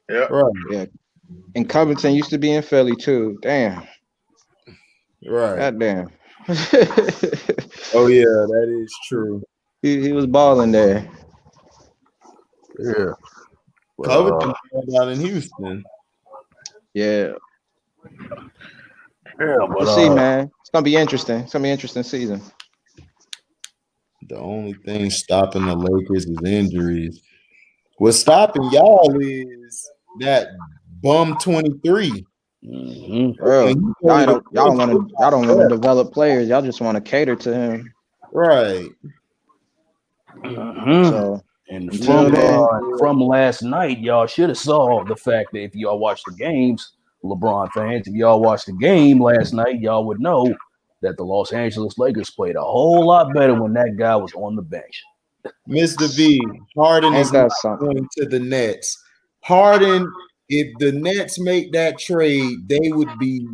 Yeah, right. Yeah, and Covington used to be in Philly too. Damn. Right. God damn. Oh yeah, that is true. He was balling there. Yeah. Covington out in Houston. Yeah. Yeah, but we'll see, man. It's gonna be interesting. It's gonna be an interesting season. The only thing stopping the Lakers is injuries. What's stopping y'all is that bum 23. Bro, y'all don't want to develop players. Y'all just want to cater to him. Right. So, and from last night, y'all should have saw the fact that if y'all watched the games, LeBron fans, if y'all watched the game last night, y'all would know that the Los Angeles Lakers played a whole lot better when that guy was on the bench. Mr. V, Harden is not going to the Nets. Harden, if the Nets make that trade, they would be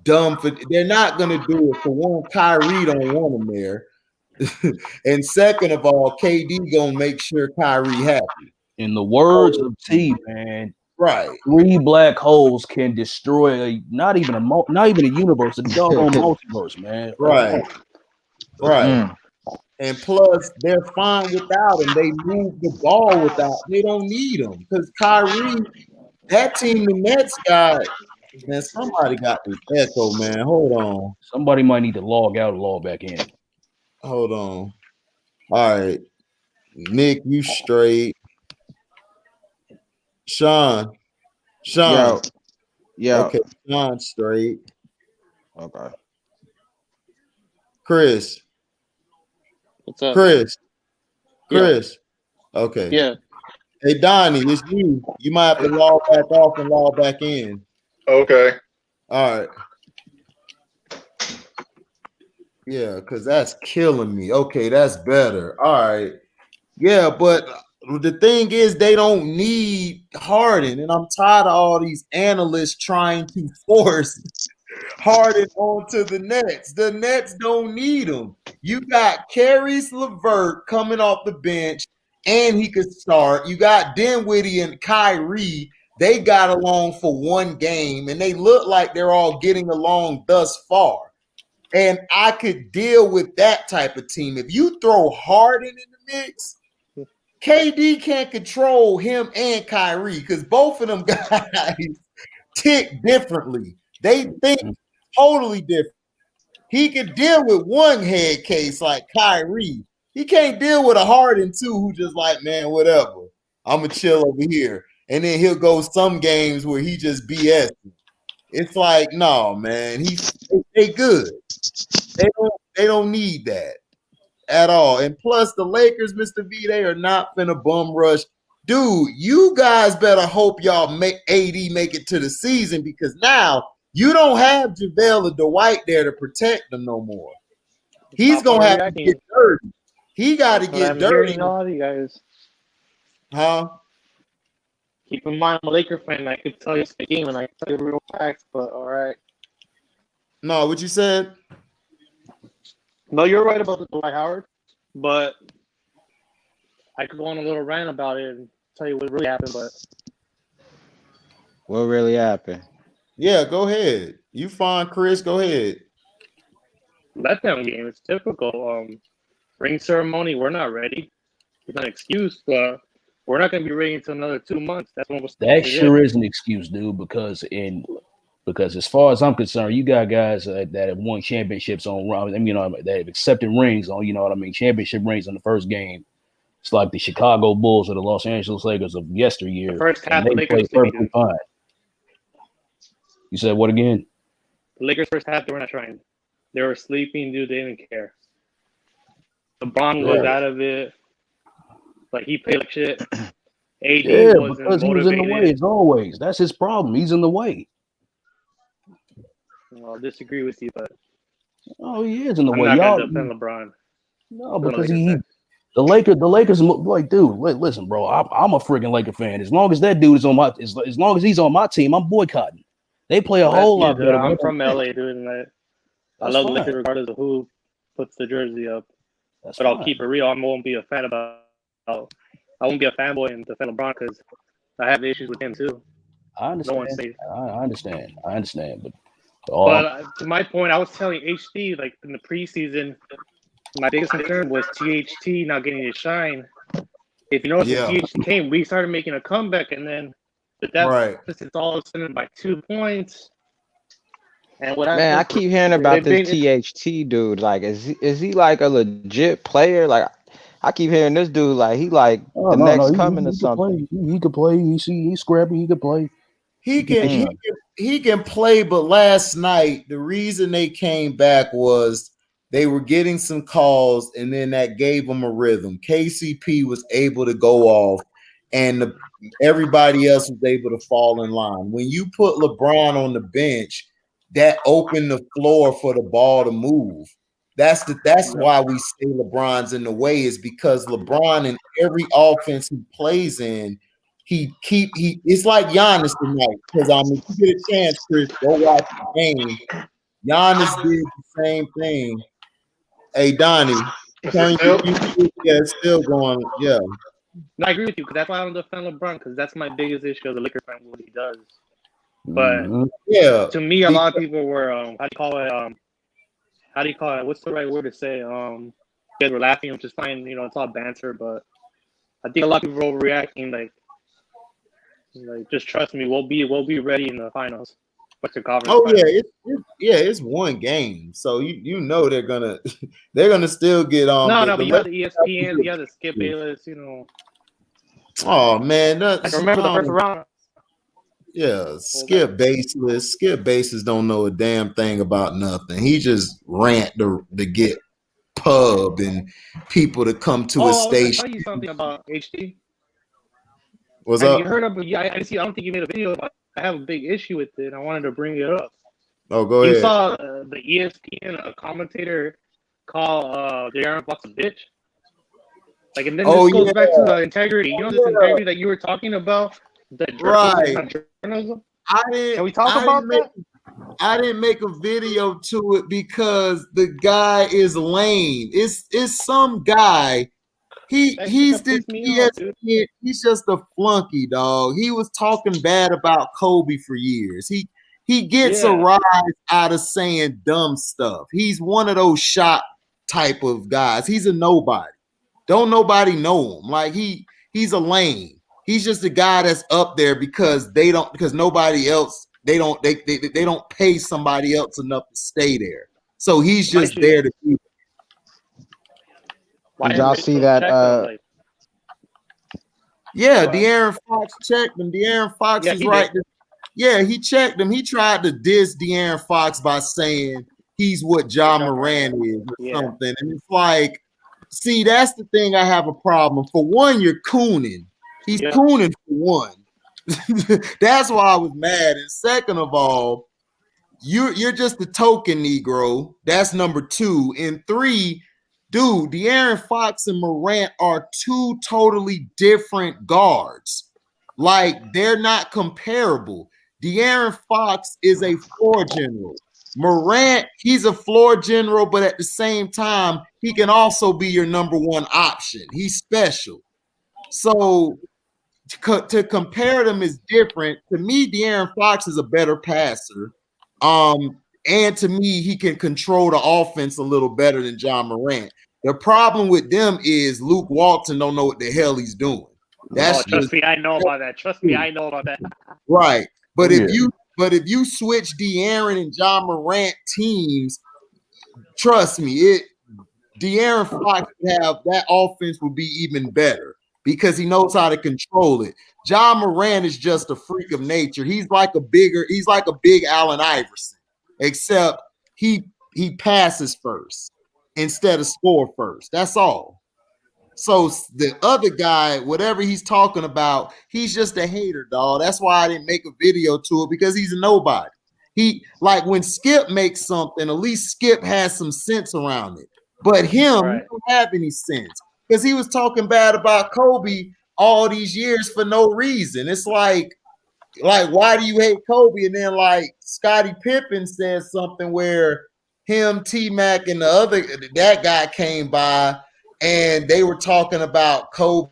dumb for. They're not going to do it. For one, Kyrie don't want him there, and second of all, KD gonna make sure Kyrie happy. In the words of T, man, right? 3 black holes can destroy not even a universe, a doggone multiverse, man. Right. Right. And plus, they're fine without him. They move the ball without. They don't need him because Kyrie, that team, the Nets got. Man, somebody got this echo, man. Hold on. Somebody might need to log out and log back in. Hold on. All right. Nick, you straight. Sean. Yo. Okay, Sean straight. Okay. Chris. What's up? Chris. Yeah. Okay. Yeah. Hey, Donnie, it's you. You might have to log back off and log back in. Okay. All right. Yeah, because that's killing me. Okay, that's better. All right. Yeah, but the thing is, they don't need Harden, and I'm tired of all these analysts trying to force Harden onto the Nets. The Nets don't need him. You got Caris LeVert coming off the bench, and he could start. You got Dinwiddie and Kyrie. They got along for one game, and they look like they're all getting along thus far. And I could deal with that type of team. If you throw Harden in the mix, KD can't control him and Kyrie because both of them guys tick differently. They think totally different. He could deal with one head case like Kyrie. He can't deal with a Harden too, who just like, man, whatever. I'm gonna chill over here. And then he'll go some games where he just BS. It's like, no, man, they good. They don't need that at all. And plus, the Lakers, Mr. V, they are not finna bum rush. Dude, you guys better hope y'all make AD make it to the season because now you don't have JaVale or Dwight there to protect them no more. He's gonna have to get dirty. He got to get dirty. All you guys. Huh? Keep in mind, I'm a Laker fan. I could tell you the game and I can tell you real facts, but all right. No, what you said? No, you're right about the Dwight Howard, but I could go on a little rant about it and tell you what really happened. But what really happened? Yeah, go ahead. You fine, Chris. Go ahead. letdown game. It's typical. Ring ceremony. We're not ready. It's not an excuse, but we're not going to be ready until another 2 months. That's when we're. That sure is an excuse, dude. Because as far as I'm concerned, you got guys that have won championships on, I mean, that have accepted rings on, championship rings in the first game. It's like the Chicago Bulls or the Los Angeles Lakers of yesteryear. The first half, they Lakers played perfectly fine. You said what again? The Lakers first half, they were not trying. They were sleeping, dude. They didn't care. LeBron was out of it. Like, he played like shit. AD wasn't because motivated. he was in the way as always. That's his problem. He's in the way. I'll disagree with you, but he is in the way. I'm not gonna defend LeBron. No, because the Lakers, like, dude, listen, bro. I'm a freaking Laker fan. As long as that dude is on my, as long as he's on my team, I'm boycotting. They play a whole lot better. I'm from LA, dude, and I love the Lakers regardless of who puts the jersey up. But I'll keep it real. I won't be a fan about. I won't be a fanboy and defend LeBron because I have issues with him too. I understand. No one's safe. I understand. But to my point, I was telling HD, like, in the preseason, my biggest concern was THT not getting his shine. If you notice, when THT came, we started making a comeback, and then the deficit's all of a sudden by 2 points. And I keep hearing about this THT dude. Like, is he like a legit player? Like, I keep hearing this dude like he like next coming or something. He could play. He's scrappy. He could play. He can play. But last night, the reason they came back was they were getting some calls, and then that gave them a rhythm. KCP was able to go off, and everybody else was able to fall in line. When you put LeBron on the bench, that opened the floor for the ball to move. That's why we say LeBron's in the way, is because LeBron in every offense he plays in, it's like Giannis tonight. Because if you get a chance, Chris, go watch the game. Giannis did the same thing. Hey, Donnie, it's still going. Yeah. No, I agree with you, because that's why I don't defend LeBron, because that's my biggest issue as a Lakers fan, what he does. But to me, a lot of people were how do you call it? What's the right word to say? You guys were laughing, which is fine. It's all banter, but I think a lot of people were overreacting. Like just trust me, we'll be ready in the finals. Western Conference. Oh finals. It's one game, so you know they're gonna still get on. No, but you have the ESPN, you have the Skip Bayless, Oh man, I can remember the first round. Yeah, Skip Bayless don't know a damn thing about nothing. He just rant to get pub and people to come to his station. I'll tell you something about HD. What's up? You heard of? I see. I don't think you made a video. But I have a big issue with it. I wanted to bring it up. Oh, go ahead. You saw the ESPN commentator call De'Aaron Fox a bitch. Like, and then this goes back to the integrity. This integrity that you were talking about. Journalism. Can we talk about that? I didn't make a video to it because the guy is lame. It's some guy. He's this ESPN. He's just a flunky, dog. He was talking bad about Kobe for years. He gets a rise out of saying dumb stuff. He's one of those shot type of guys. He's a nobody. Don't nobody know him. Like he's a lame. He's just a guy that's up there because nobody else, they don't pay somebody else enough to stay there. So he's just there to be. Did y'all see that? De'Aaron Fox checked him. De'Aaron Fox is right. He checked him. He tried to diss De'Aaron Fox by saying he's what Ja Morant is or something. And it's like, see, that's the thing I have a problem. For one, you're cooning. He's cooning for one. That's why I was mad. And second of all, you're just a token Negro. That's number two. And three, dude, De'Aaron Fox and Morant are two totally different guards. Like, they're not comparable. De'Aaron Fox is a floor general. Morant, he's a floor general, but at the same time, he can also be your number one option. He's special. So to compare them is different. To me, De'Aaron Fox is a better passer. And to me, he can control the offense a little better than John Morant. The problem with them is Luke Walton don't know what the hell he's doing. Trust me, I know about that. Trust me, I know about that. Right. But if you switch De'Aaron and John Morant teams, trust me, De'Aaron Fox would have that offense would be even better because he knows how to control it. John Morant is just a freak of nature. He's like a big Allen Iverson, except he passes first instead of score first. That's all. So the other guy, whatever he's talking about, he's just a hater, dog. That's why I didn't make a video to it, because he's a nobody. He, like, when Skip makes something, at least Skip has some sense around it. But him, he don't have any sense, because he was talking bad about Kobe all these years for no reason. It's like, why do you hate Kobe? And then, like, Scottie Pippen says something where him, T-Mac, and that guy came by, and they were talking about Kobe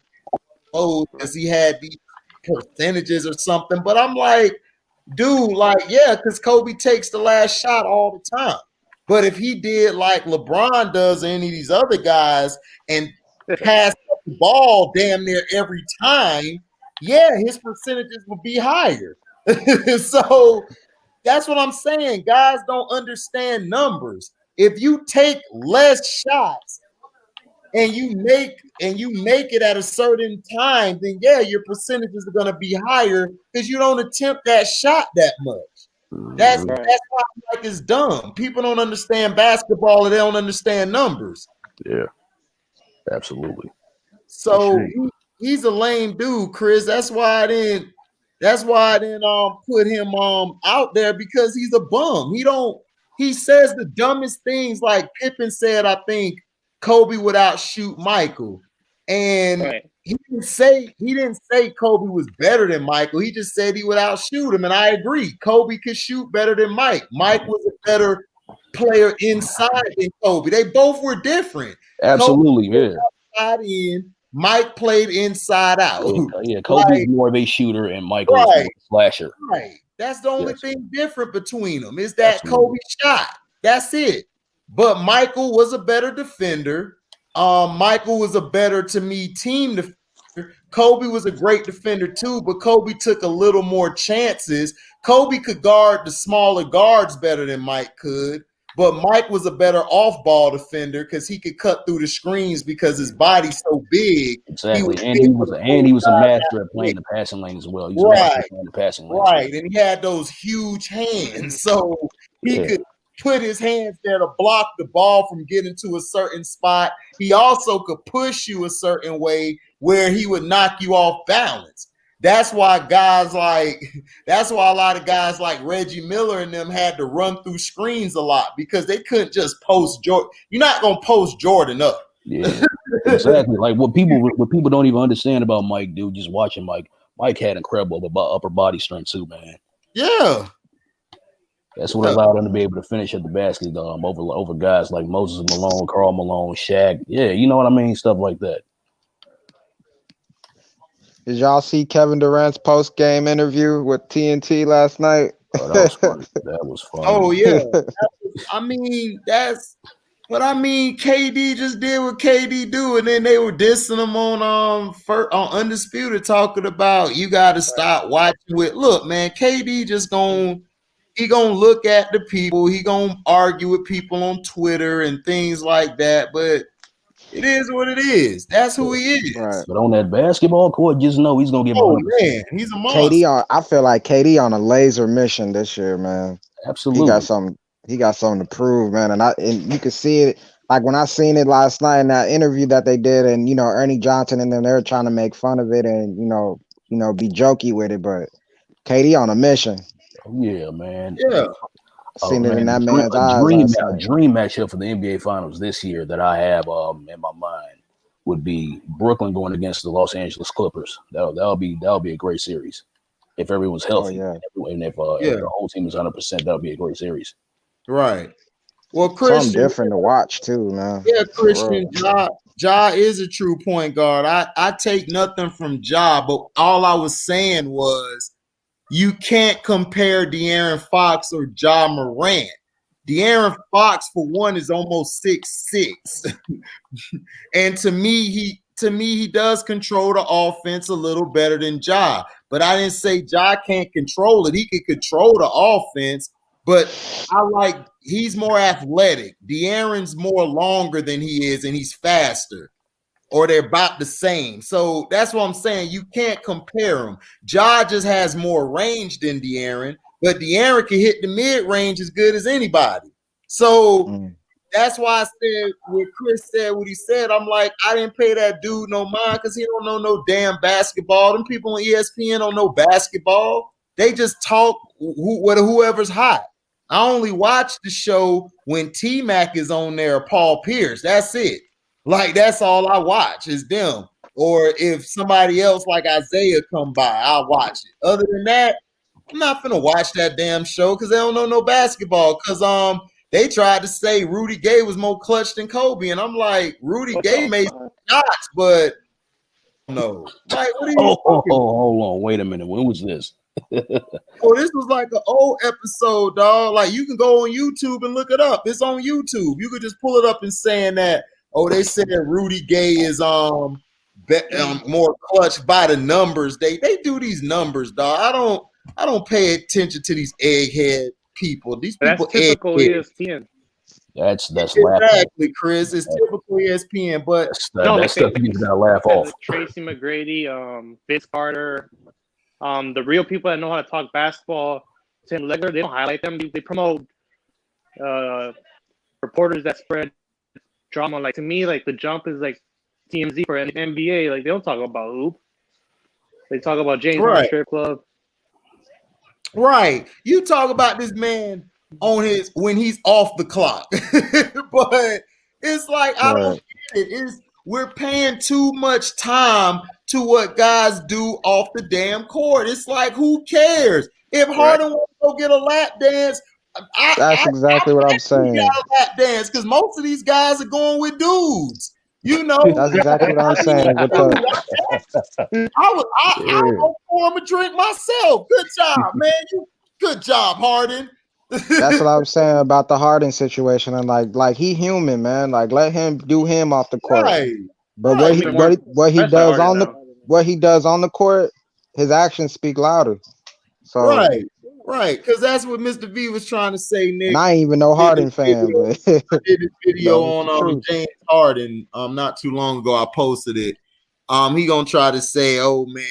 because he had these percentages or something. But I'm like, dude, like, yeah, because Kobe takes the last shot all the time. But if he did like LeBron does or any of these other guys and pass the ball damn near every time, yeah, his percentages would be higher. So that's what I'm saying. Guys don't understand numbers. If you take less shots and you make it at a certain time, then yeah, your percentages are going to be higher because you don't attempt that shot that much. That's why Mike is dumb. People don't understand basketball and they don't understand numbers. Yeah, absolutely. So he's a lame dude, Chris. That's why I didn't put him out there, because he's a bum. He says the dumbest things, like Pippen said, I think Kobe would outshoot Michael. And he didn't say Kobe was better than Michael. He just said he would outshoot him. And I agree. Kobe could shoot better than Mike. Mike was a better player inside than Kobe. They both were different. Absolutely, Kobe outside in, Mike played inside out. Yeah, Kobe's more of a shooter and Michael is more of a slasher. Right. That's the only thing different between them, is that Kobe shot. That's it. But Michael was a better defender. Michael was a better, to me, team defender. Kobe was a great defender too, but Kobe took a little more chances. Kobe could guard the smaller guards better than Mike could, but Mike was a better off-ball defender because he could cut through the screens because his body's so big. Exactly, he was a master at playing the passing lane as well. He was a master at playing the passing lane. Right, and he had those huge hands, so he could put his hands there to block the ball from getting to a certain spot. He also could push you a certain way where he would knock you off balance. That's why a lot of guys like Reggie Miller and them had to run through screens a lot, because they couldn't just post Jordan. You're not gonna post Jordan up. Yeah, exactly. Like what people don't even understand about Mike, dude. Just watching Mike. Mike had incredible upper body strength too, man. Yeah. That's what allowed him to be able to finish at the basket over guys like Moses Malone, Karl Malone, Shaq. Yeah, you know what I mean? Stuff like that. Did y'all see Kevin Durant's post-game interview with TNT last night? Oh, that was funny. That was funny. Oh, yeah. That's what I mean. KD just did what KD do, and then they were dissing him on Undisputed, talking about you got to stop watching with. Look, man, KD just he gonna look at the people. He gonna argue with people on Twitter and things like that. But it is what it is. That's who he is. Right. But on that basketball court, just know he's gonna give. Oh man, he's a monster. I feel like KD on a laser mission this year, man. Absolutely, he got something to prove, man. And you can see it. Like when I seen it last night in that interview that they did, and Ernie Johnson and them, they're trying to make fun of it and be jokey with it, but KD on a mission. Yeah, man. Yeah. Seen it in that man's eyes. Dream matchup for the NBA Finals this year that I have in my mind would be Brooklyn going against the Los Angeles Clippers. That'll be a great series if everyone's healthy. And if the whole team is 100%, that'll be a great series. Right. Well, Christian, something different to watch too, man. Yeah, Christian, Ja is a true point guard. I take nothing from Ja, but all I was saying was you can't compare De'Aaron Fox or Ja Morant. De'Aaron Fox, for one, is almost 6'6". And to me, he does control the offense a little better than Ja. But I didn't say Ja can't control it. He can control the offense, but he's more athletic. De'Aaron's more longer than he is, and he's faster, or they're about the same. So that's what I'm saying. You can't compare them. Ja just has more range than De'Aaron, but De'Aaron can hit the mid-range as good as anybody. So that's why I said when Chris said what he said, I'm like, I didn't pay that dude no mind because he don't know no damn basketball. Them people on ESPN don't know basketball. They just talk whoever's hot. I only watch the show when T-Mac is on there or Paul Pierce. That's it. Like, that's all I watch is them. Or if somebody else like Isaiah come by, I'll watch it. Other than that, I'm not finna watch that damn show because they don't know no basketball. Because they tried to say Rudy Gay was more clutch than Kobe, and I'm like, Rudy Gay made shots, but no. Like, what are you hold on, wait a minute. When was this? This was like an old episode, dog. Like, you can go on YouTube and look it up. It's on YouTube. You could just pull it up and saying that, they said Rudy Gay is more clutch by the numbers. They do these numbers, dog. I don't pay attention to these egghead people. These people, that's typical ESPN. That's exactly, Chris. It's typical ESPN, but that stuff you gotta laugh off. Tracy McGrady, Vince Carter, the real people that know how to talk basketball. Tim Legler, they don't highlight them. They promote reporters that spread drama. Like, to me, like, The Jump is like TMZ for NBA. Like, they don't talk about hoop. They talk about James Harden strip club. Right. You talk about this man when he's off the clock. But it's like, I don't get it. We're paying too much time to what guys do off the damn court. It's like, who cares? If Harden wants to go get a lap dance, that's exactly what I'm saying. Got a lap dance because most of these guys are going with dudes. You know, that's exactly what I'm saying. I would pour him a drink myself. Good job, man. Good job, Harden. That's what I'm saying about the Harden situation. And like he human, man. Like, let him do him off the court. Right. But what he does on the court, his actions speak louder. So right, because that's what Mr. V was trying to say, Nick. And I ain't even no Harden fan, but I did a video on James Harden not too long ago. I posted it. He gonna try to say, oh man,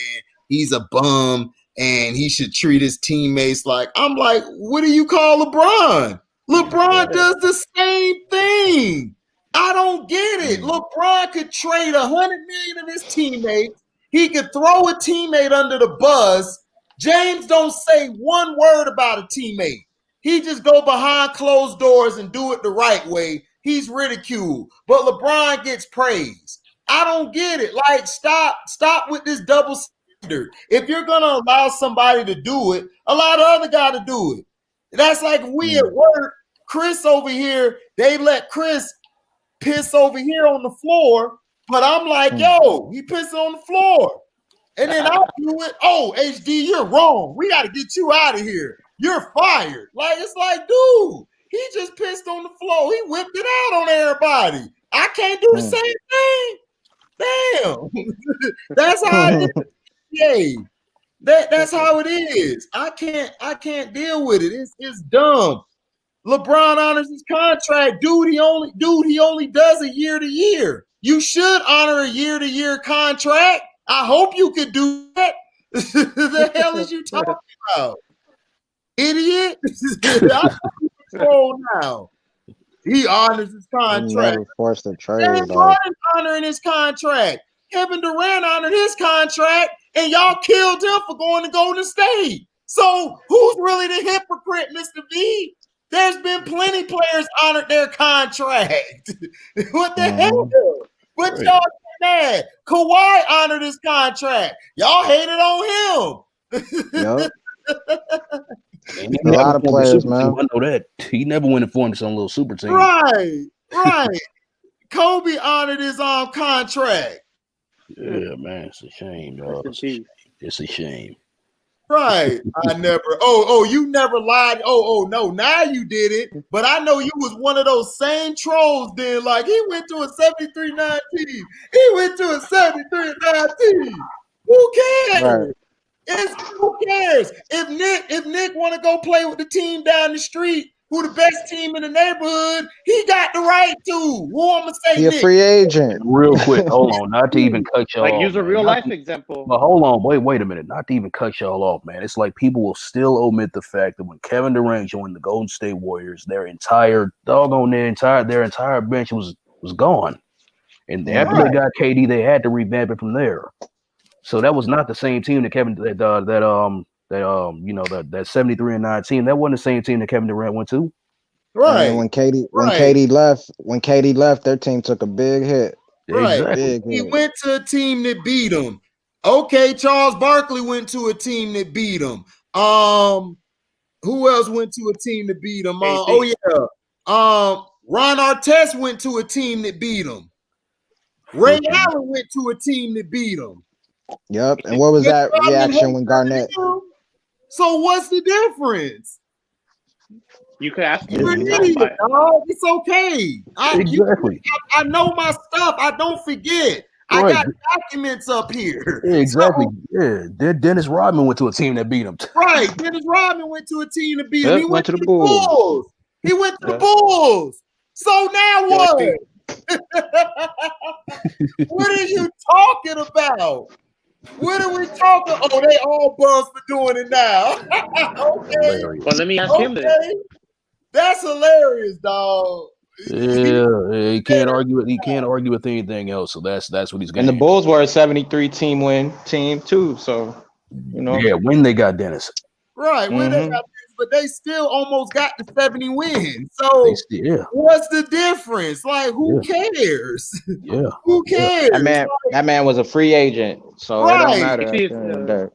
he's a bum and he should treat his teammates like. I'm like, what do you call LeBron? LeBron does the same thing. I don't get it. LeBron could trade $100 million of his teammates. He could throw a teammate under the bus. James don't say one word about a teammate. He just go behind closed doors and do it the right way. He's ridiculed, but LeBron gets praise. I don't get it. Like, stop with this double standard. If you're gonna allow somebody to do it, allow the other guy to do it. That's like we at work. Chris over here, they let Chris piss over here on the floor, but I'm like, yo, he pissing on the floor. And then I'll do it. Oh, HD, you're wrong. We got to get you out of here. You're fired. Like, it's like, dude, he just pissed on the floor. He whipped it out on everybody. I can't do the same thing. Damn. That's how it is. Yeah. That's how it is. I can't deal with it. It's dumb. LeBron honors his contract. Dude, he only does a year to year. You should honor a year to year contract. I hope you could do that. The hell is you talking about? Idiot. I'm now. He honors his contract. Never forced a trade. James Harden honoring his contract. Kevin Durant honored his contract, and y'all killed him for going to Golden State. So who's really the hypocrite, Mr. V? There's been plenty players honored their contract. What the hell? But y'all mad. Kawhi honored his contract. Y'all hated on him. Yep. And a lot of players, man. I know that. He never went and formed some little super team. Right. Kobe honored his contract. Yeah, man, it's a shame, dog. It's a shame. Right. I never. You never lied. No, now you did it. But I know you was one of those same trolls then. Like, he went to a 73-9 team. He went to a 73-9 team. Who cares? Right. Who cares? If Nick want to go play with the team down the street, who the best team in the neighborhood, he got the right to. Who I'm gonna say? He a free agent. Real quick, hold on, not to even cut y'all off. Use a real life example. But hold on, wait a minute. Not to even cut y'all off, man. It's like people will still omit the fact that when Kevin Durant joined the Golden State Warriors, their entire bench was gone. And after they got KD, they had to revamp it from there. So that was not the same team that that 73-9 team. That wasn't the same team that Kevin Durant went to. Right. And when KD left, their team took a big hit. Right. Exactly. He went to a team that beat him. Okay, Charles Barkley went to a team that beat him. Who else went to a team that beat him? Ron Artest went to a team that beat him. Ray Allen went to a team that beat him. Yep. And what was that reaction when Garnett? So what's the difference? You could ask You're an idiot, dog. It's okay. I know my stuff. I don't forget. I got documents up here. Yeah, exactly. Dennis Rodman went to a team that beat him. Right. Dennis Rodman went to a team that beat him. He went to the Bulls. He went to the Bulls. So now what? What are you talking about? What are we talking? Oh, they all buzz for doing it now. Okay. Well, let me ask him this. That's hilarious, dog. Yeah, he can't argue it. He can't argue with anything else. So that's what he's getting. And the Bulls were a 73 team too. So when they got Dennis. Right, when they got Dennis, but they still almost got the 70 wins. So what's the difference? Like, who cares? Yeah. Who cares? That man was a free agent, so it don't matter.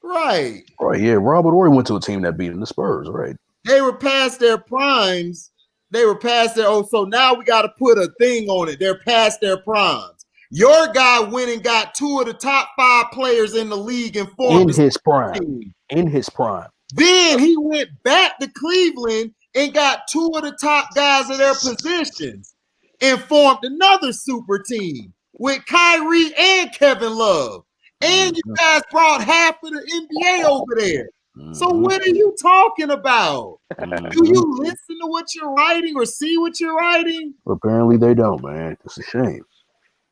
Right. Yeah. Robert Horry went to a team that beat him, the Spurs, right? They were past their primes. So now we got to put a thing on it. They're past their primes. Your guy went and got 2 of the top 5 players in the league and formed in his prime. Then he went back to Cleveland and got 2 of the top guys in their positions and formed another super team with Kyrie and Kevin Love. And you guys brought half of the NBA over there. So what are you talking about? Do you listen to what you're writing or see what you're writing? Apparently they don't, man. It's a shame.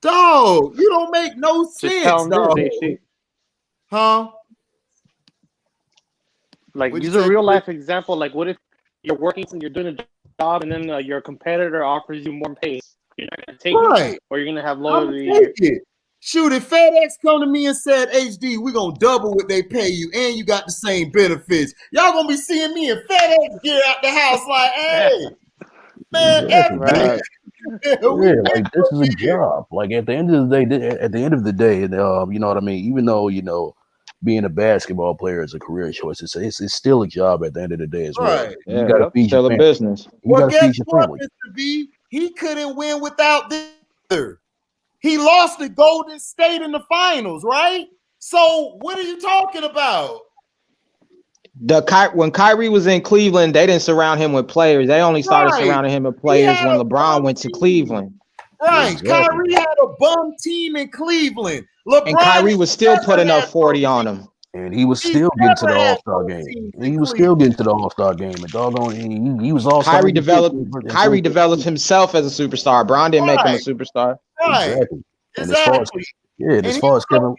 Dog, you don't make no sense, dog. Huh? Like, use a real life example. Like, what if you're working and you're doing a job, and then your competitor offers you more pay? You're not gonna take it, or you're gonna have loyalty. Shoot, if FedEx come to me and said, HD, we're going to double what they pay you, and you got the same benefits, y'all going to be seeing me in FedEx gear out the house like, hey, man, like this is a job. Like, at the end of the day, you know what I mean? Even though, being a basketball player is a career choice, it's still a job at the end of the day as well. Right. You got to feed your family. Business. Well, guess what, Mr. B? He couldn't win without this either. He lost to Golden State in the finals, right? So what are you talking about? When Kyrie was in Cleveland, they didn't surround him with players. They only started surrounding him with players when LeBron went to Cleveland. Right. Exactly. Kyrie had a bum team in Cleveland. LeBron and Kyrie was still putting up 40 on him. And he was still getting to the All-Star game. He was still getting to the All-Star game. And doggone, he was all Kyrie developed himself as a superstar. Bron didn't make him a superstar. Right. Exactly. As far as Kevin,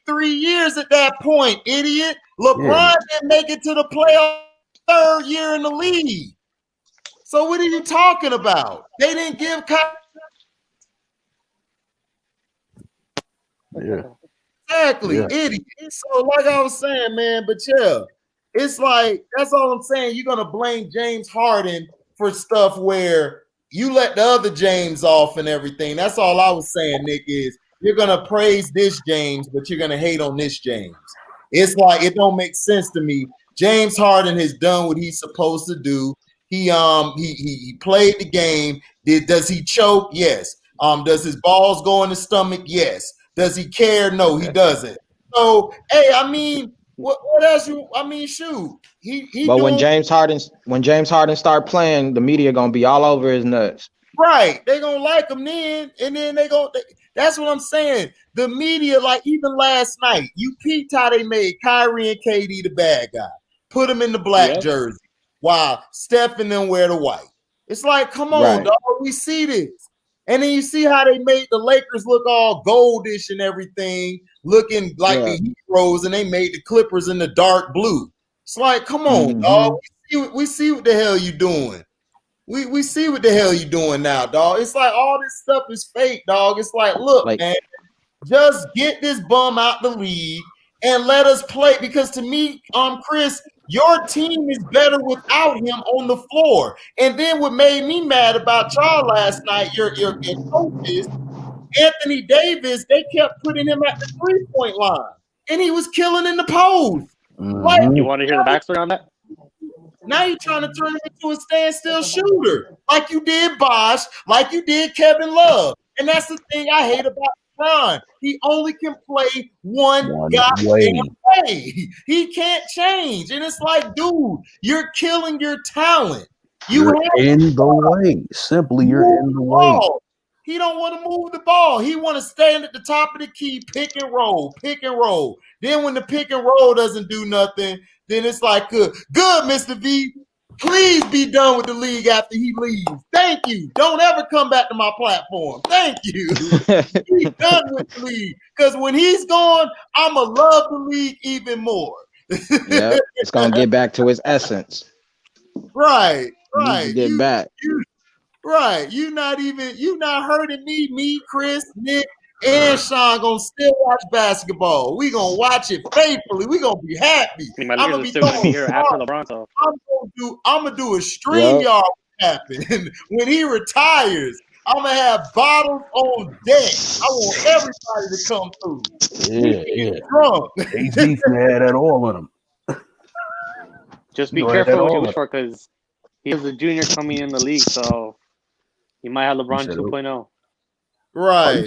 3 years at that point, idiot. LeBron didn't make it to the playoff 3rd year in the league. So what are you talking about? They didn't give Kyrie. Exactly, idiot. So like I was saying, man, but it's like, that's all I'm saying. You're gonna blame James Harden for stuff where you let the other James off and everything. That's all I was saying, Nick, is you're gonna praise this James, but you're gonna hate on this James. It's like, it don't make sense to me James Harden has done what he's supposed to do. He played the game. Does he choke? Yes. Does his balls go in his stomach? Yes. Does he care? No, he doesn't. So, hey, I mean, what else? Shoot. But doing when James Harden start playing, the media gonna be all over his nuts. right. They gonna like him then, and then that's what I'm saying. The media, like even last night, you peeped how they made Kyrie and KD the bad guy. Put him in the black jersey while Steph and them wear the white. It's like, come on, dog. We see this. And then you see how they made the Lakers look all goldish and everything, looking like the heroes, and they made the Clippers in the dark blue. It's like, come on, dog. We see what the hell you doing. We see what the hell you doing now, dog. It's like all this stuff is fake, dog. It's like, look, man, just get this bum out the league and let us play. Because to me, Chris, your team is better without him on the floor. And then what made me mad about y'all last night, your coaches, Anthony Davis, they kept putting him at the 3-point line, and he was killing in the post. Like, you want to hear the backstory on that? Now you're trying to turn him into a standstill shooter, like you did Bosh, like you did Kevin Love. And that's the thing I hate about LeBron. He only can play one goddamn way. He can't change. And it's like, dude, you're killing your talent. You're in the way. Simply, you're in the way. He don't want to move the ball. He want to stand at the top of the key, pick and roll. Then when the pick and roll doesn't do nothing, then it's like, good, Mr. V. Please be done with the league after he leaves. Thank you. Don't ever come back to my platform. Thank you. He's done with the league. Because when he's gone, I'm going to love the league even more. Yeah, it's going to get back to its essence. Right. Get back. Right. You're not hurting me, Chris, Nick, and Sean gonna still watch basketball. We gonna watch it faithfully. We gonna be happy. I'm gonna be here after LeBron talk. I'm gonna do a StreamYard happen when he retires. I'm gonna have bottles on deck. I want everybody to come through. Yeah. Drunk. AD had that all in him. Just be careful what you wish for, because he was a junior coming in the league, so you might have LeBron 2.0. Right.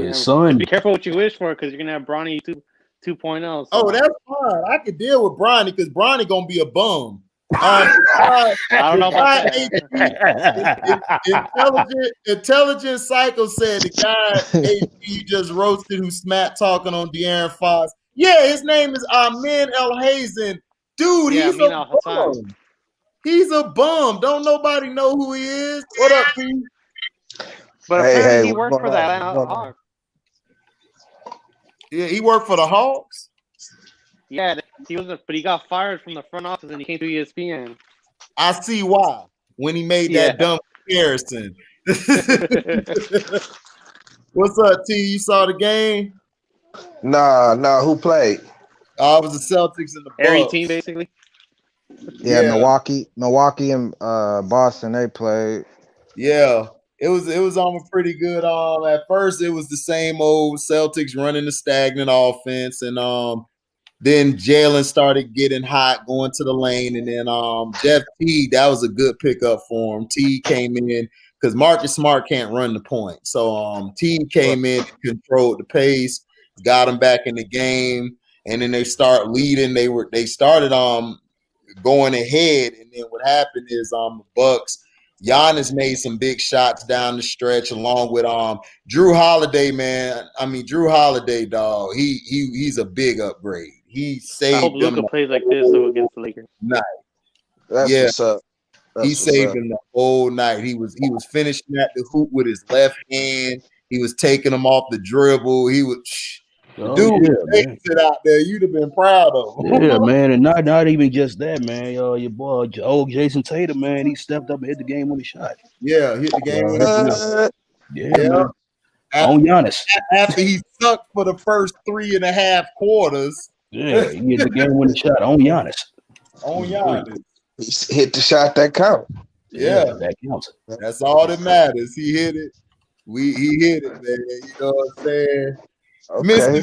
His son. Be careful what you wish for, because you're gonna have Bronny 2.0. So. Oh, that's fine. I could deal with Bronny because Bronny gonna be a bum. I don't know about that. Intelligent Psycho said the guy AD just roasted who smack talking on De'Aaron Fox. Yeah, his name is Amin El Hazen. Dude, he's a bum. He's a bum. Don't nobody know who he is. What up, P? But apparently he worked for that Hawks. Yeah, he worked for the Hawks? Yeah, but he got fired from the front office and he came to ESPN. I see why. When he made that dumb comparison. What's up, T? You saw the game? Nah. Who played? It was the Celtics and the Bucks. Every team, basically. Yeah, Milwaukee and Boston, they played. Yeah. It was pretty good. At first it was the same old Celtics running the stagnant offense, and then Jalen started getting hot, going to the lane, and then Jeff T, that was a good pickup for him. T came in because Marcus Smart can't run the point. So T came in, controlled the pace, got him back in the game, and then they start leading. They started going ahead, and then what happened is the Bucks. Giannis made some big shots down the stretch, along with Drew Holiday, man. I mean, Drew Holiday, dog. He's a big upgrade. He saved. I hope Luka plays like this against the Lakers. Night. That's what's up. He saved him the whole night. He was finishing at the hoop with his left hand. He was taking them off the dribble. He was. Sit out there, you'd have been proud of him. Yeah, man, and not even just that, man. Your boy, old Jason Tatum, man, he stepped up and hit the game when he shot. Yeah, hit the game when he shot. Yeah. On Giannis. After he sucked for the first 3.5 quarters. Yeah, he hit the game when he shot. On Giannis. On Giannis. He hit the shot that count. Yeah, that counts. That's all that matters. He hit it. He hit it, man. You know what I'm saying? Okay.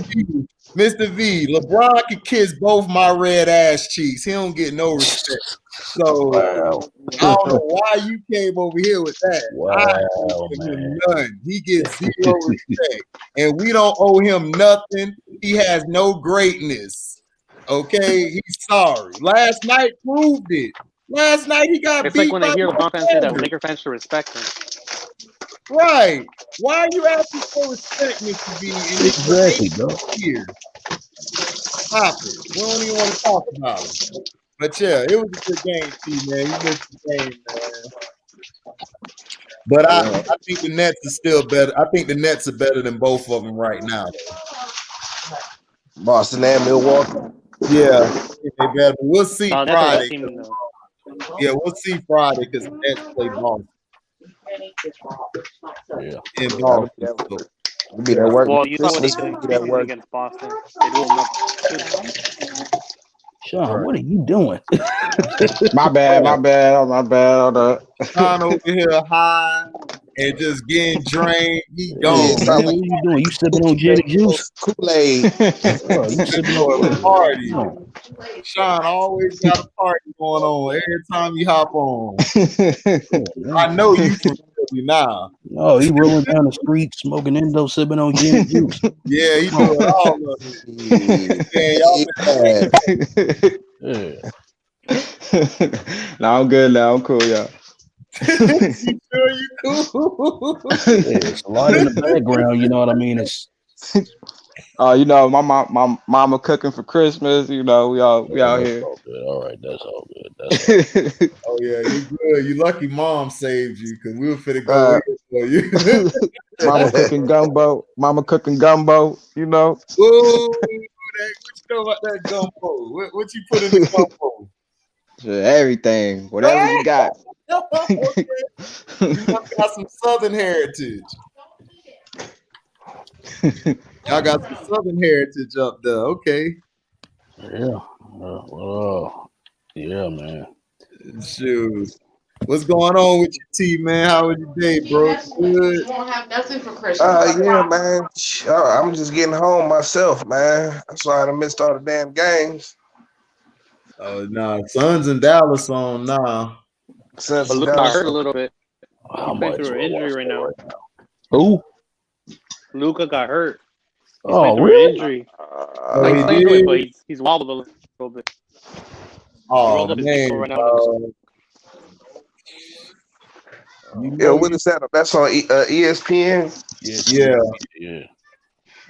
Mr. V, LeBron can kiss both my red ass cheeks. He don't get no respect. So Wow. I don't know why you came over here with that. Wow, man. None. He gets zero respect. And we don't owe him nothing. He has no greatness. Okay? He's sorry. Last night proved it. Last night he got It's beat like when by they hear LeBron fans say that Laker fans should respect him. Right. Why are you asking for respect, Mr. B? Exactly, bro. Here. Stop it. We don't even want to talk about it. But yeah, it was a good game, T, man. You missed the game, man. But I think the Nets are still better. I think the Nets are better than both of them right now. Boston and Milwaukee. Yeah, they better. We'll see Friday. Yeah, we'll see Friday because the Nets play Boston. Yeah. In Boston. It'll be that work. Well, you saw what Christmas they will be did that work. against Boston. They blew them up. Sean, what are you doing? My bad. Sean over here high and just getting drained. He gone. Man, what are you doing? You sipping on gin and juice? Kool-Aid. You sipping on a party. Sean always got a party going on every time you hop on. I know you from Philly now. Oh, he rolling down the street, smoking Indo, sipping on gin and juice. Yeah, he doing all of it. No, I'm good now. I'm cool, y'all. You sure you cool? It's a lot in the background, you know what I mean? It's you know, my mama cooking for Christmas. You know, we out here. All right, that's all good. That's all good. Oh yeah, you good. You lucky mom saved you because we were finna go for you. Mama cooking gumbo. You know. Ooh, what you know about that gumbo? What you put in the gumbo? Everything, whatever you got. Okay. You got some Southern heritage. Y'all got some Southern heritage up there. Okay. Yeah. Yeah, man. Shoot. What's going on with your team, man? How was your day, bro? Good. You won't have nothing for Christmas. Yeah, man. I'm just getting home myself, man. That's why I missed all the damn games. Oh, nah. Suns in Dallas on now. Suns But Luka got hurt a little bit. How He's going much through an injury right now. Who? Luka got hurt. He's Oh, through really? an injury. Like, but he's wobbled a little bit. Oh, man. Right now. Yeah, what is that? That's on ESPN?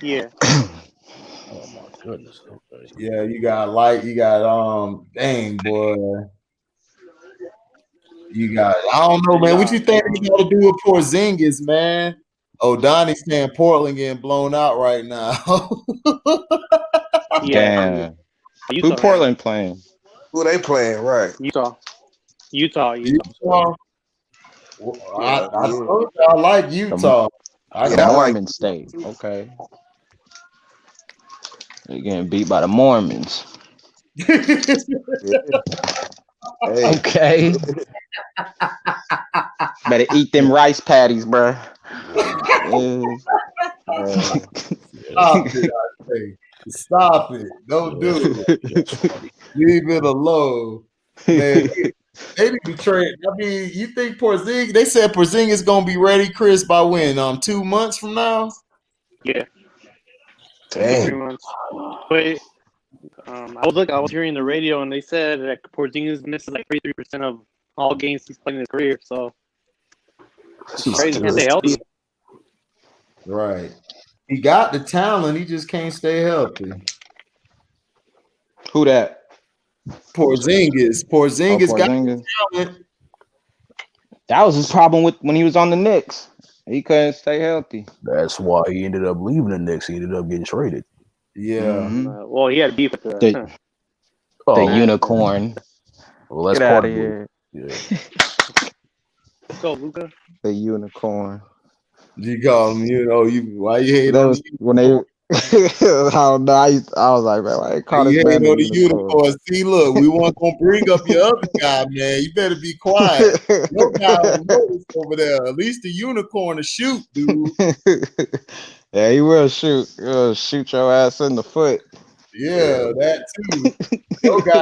Yeah. Oh my goodness. Okay. Yeah, you got dang boy. You got I don't know, man. What you think you got to do with Porzingis, man? Oh, Donnie's saying Portland getting blown out right now. Damn. Who Portland playing? Who they playing? Right. Utah. Well, I told you I like Utah. Mormon State. Okay. They're getting beat by the Mormons. Hey. Okay. Better eat them rice patties, bro. Stop it. Don't do it. Leave it alone. Man, they be betrayed. I mean, you think Porzingis? They said Porzingis gonna be ready, Chris, by when? 2 months from now? Yeah. Damn. 3 months. But I was hearing the radio, and they said that Porzingis misses like 33% of all games he's played in his career. So it's crazy. He can't stay healthy. Right. He got the talent. He just can't stay healthy. Who that? Porzingis. Porzingis got the talent. That was his problem with when he was on the Knicks. He couldn't stay healthy. That's why he ended up leaving the Knicks. He ended up getting traded. Yeah. Mm-hmm. Well, he had beef with the unicorn. Well, that's Get part out of of here. Yeah. Let's go, Luka. The unicorn. You call him, why you hate on the when they I don't know. I was like, man, why they call this man the unicorn? See, look, we weren't gonna bring up your other guy, man. You better be quiet. No guy will notice over there. At least the unicorn to shoot, dude. Yeah, he will shoot. He'll shoot your ass in the foot. Yeah, that too. Your guy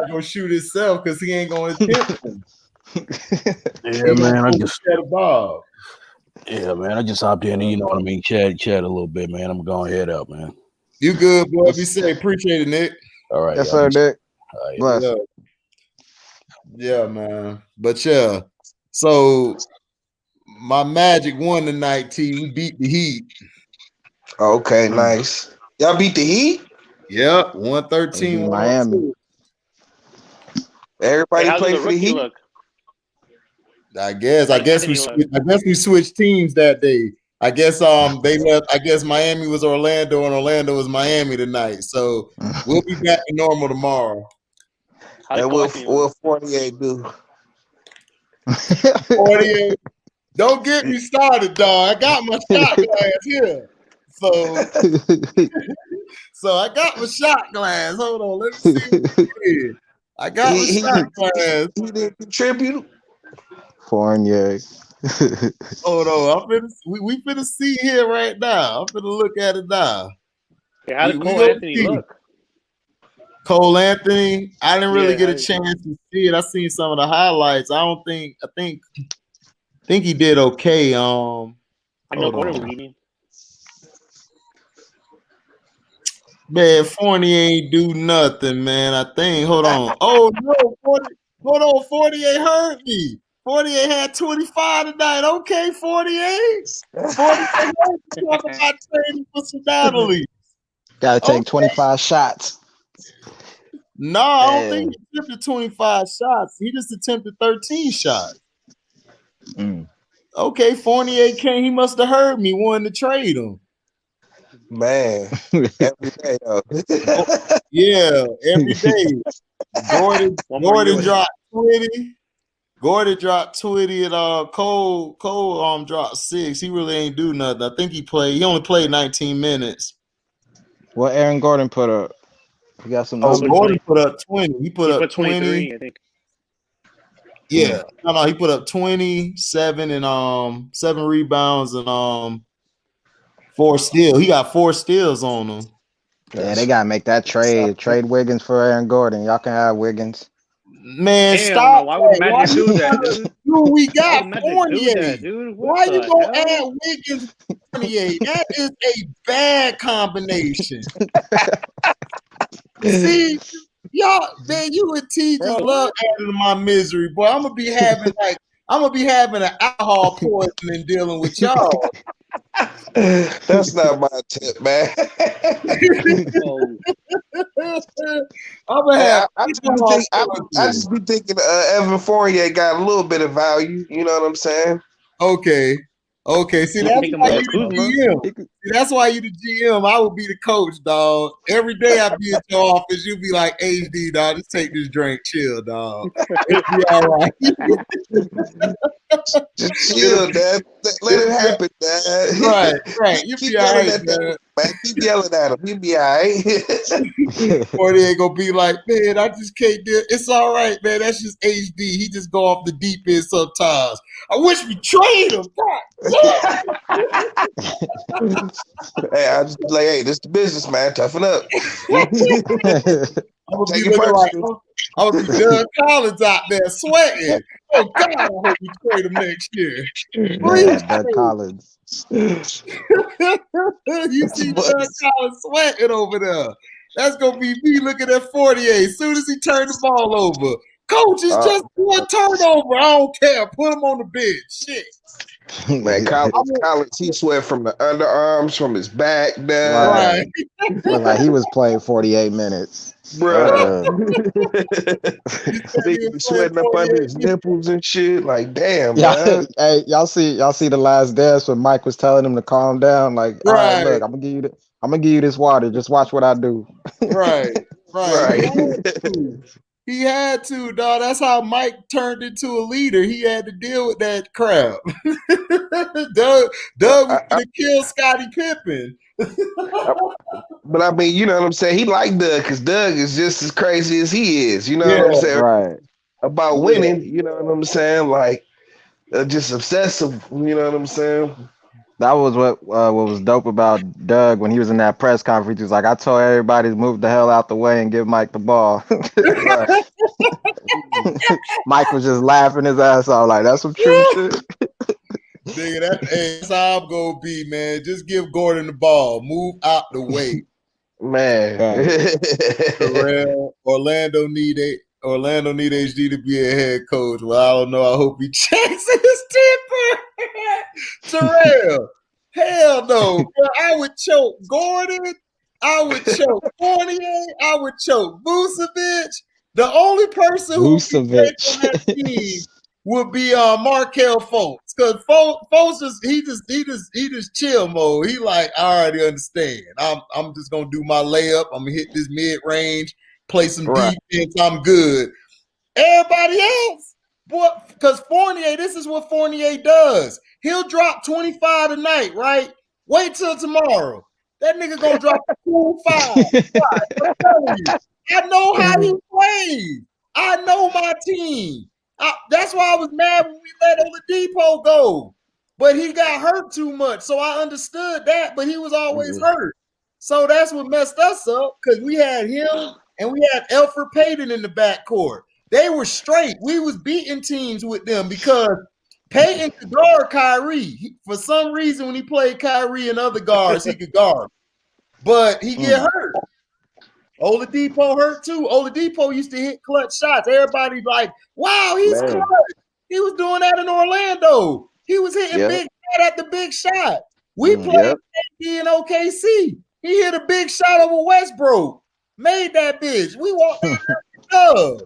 gonna shoot himself because he ain't gonna attempt him. Yeah, man. I just hopped in and, you know what I mean, chat a little bit, man. I'm going to head out, man. You good, boy? Be safe. Appreciate it, Nick. All right. Yes, sir, Nick. Bless. Yeah, man. But yeah, so my Magic won tonight. We beat the Heat. Okay, nice. Y'all beat the Heat? Yep, 113. Miami. Everybody played for the Heat. Look? I guess we switched teams that day. I guess they left. I guess Miami was Orlando and Orlando was Miami tonight. So we'll be back to normal tomorrow. And what 48 do? 48. Don't get me started, dog. I got my shot glass here. So I got my shot glass. Hold on, let me see what he did. I got my shot glass. He didn't contribute. Fournier. Hold on, we finna see here right now. I'm finna look at it now. Yeah, how did Cole Anthony look? Cole Anthony, I didn't really get a chance to see it. I seen some of the highlights. I think he did okay. I know Gordon was eating. Man, Fournier ain't do nothing, man. I think. Hold on. Oh no, 48 hurt me. 48 had 25 tonight. Okay, 48. 48 talk about training for Sonatally. Gotta take 25 shots. No, I don't think he attempted 25 shots. He just attempted 13 shots. Okay, Fournier came. He must have heard me wanting to trade him. Man, every day though. Yeah, every day. Gordon dropped 20. Gordon dropped 20 and Cole dropped 6. He really ain't do nothing. I think he only played 19 minutes. What Aaron Gordon put up? He got some numbers. Gordon put up 20. He put up 23, I think. Yeah. No, he put up 27 and 7 rebounds and 4 steals. He got 4 steals on him. Yeah, they gotta make that trade. Trade Wiggins for Aaron Gordon. Y'all can have Wiggins. Man, stop. Why would Magic do that, dude? Dude, we got Fournier. Why you gonna add Wiggins Fournier? That is a bad combination. See, y'all, man, you and T just love adding to my misery, boy. I'm gonna be having an alcohol poisoning dealing with y'all. That's not my tip, man. I just be thinking Evan Fournier got a little bit of value. You know what I'm saying? Okay. See, that's why you the GM. See, that's why you the GM. I would be the coach, dog. Every day I be at your office, you be like, HD, dog, just take this drink, chill, dog. It'll be all right. Just chill, Dad. Let it happen, Dad. Right. You be all right, man. Keep yelling at him. You be all right. Or they ain't gonna be like, man, I just can't do it. It's all right, man. That's just HD. He just go off the deep end sometimes. I wish we trade him. Hey, I just like, hey, this the business, man. Toughen up. I'm gonna be Doug Collins out there sweating. Oh God, I hope we trade him next year. Doug Collins. You see Doug Collins sweating over there. That's gonna be me looking at 48 as soon as he turned the ball over. Coach, it's just one turnover. I don't care. Put him on the bench. Shit. Man, Collins, he sweat from the underarms, from his back down. Right. Looked like he was playing 48 minutes. Bro. He be sweating up under his nipples and shit. Like, damn, man. Hey, y'all see the last dance when Mike was telling him to calm down? Like, all right, look, I'm gonna give you this water. Just watch what I do. Right. He had to, dog. That's how Mike turned into a leader. He had to deal with that crap. Doug was gonna kill Scottie Pippen. But I mean, you know what I'm saying? He like Doug because Doug is just as crazy as he is. You know what I'm saying? Right. About winning, you know what I'm saying? Like, just obsessive. You know what I'm saying? That was what was dope about Doug when he was in that press conference. He was like, "I told everybody to move the hell out the way and give Mike the ball." Mike was just laughing his ass off, like that's some true shit. Nigga, that's how I'm gonna be, man. Just give Gordon the ball, move out the way, man. Terrell, Orlando need HD to be a head coach. Well, I don't know. I hope he checks his temper. Terrell, hell no. Bro, I would choke Gordon. I would choke Fournier. I would choke Vucevic. The only person who would be great on that team would be Markelle Fultz. Because Fultz just chill mode. He like, I already understand. I'm just gonna do my layup. I'm gonna hit this mid-range, play some defense. I'm good. Everybody else, boy, because Fournier, this is what Fournier does. He'll drop 25 tonight, right? Wait till tomorrow. That nigga gonna drop a cool 5. I'm telling you. I know how he plays. I know my team. That's why I was mad when we let Oladipo go. But he got hurt too much. So I understood that, but he was always hurt. So that's what messed us up because we had him and we had Elfrid Payton in the backcourt. They were straight. We was beating teams with them because Payton could guard Kyrie. For some reason, when he played Kyrie and other guards, he could guard. But he get hurt. Oladipo hurt too. Oladipo used to hit clutch shots. Everybody like, wow, he's clutch. He was doing that in Orlando. He was hitting big shot after big shot. We played in OKC. He hit a big shot over Westbrook. Made that bitch. We walked out there.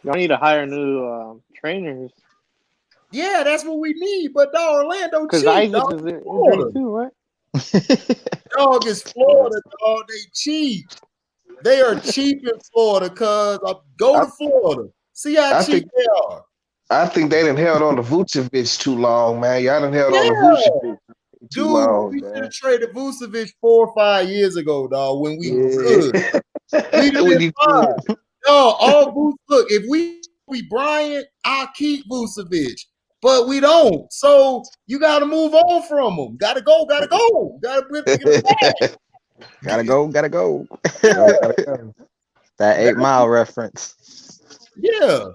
Y'all need to hire new trainers. Yeah, that's what we need. But Orlando cheap. Because Isaac is in there too, right? Dog is Florida, dog. They cheap. They are cheap in Florida, cuz go to Florida. See how cheap they are. I think they done held on to Vucevic too long, man. Y'all done held on to Vucevic too long. We should have traded Vucevic 4 or 5 years ago, dog, when we could. We did fine. No, look, if we Bryant, I'll keep Vucevic. But we don't. So you got to move on from them. Got to go. Gotta go. That 8 Mile reference. Yeah.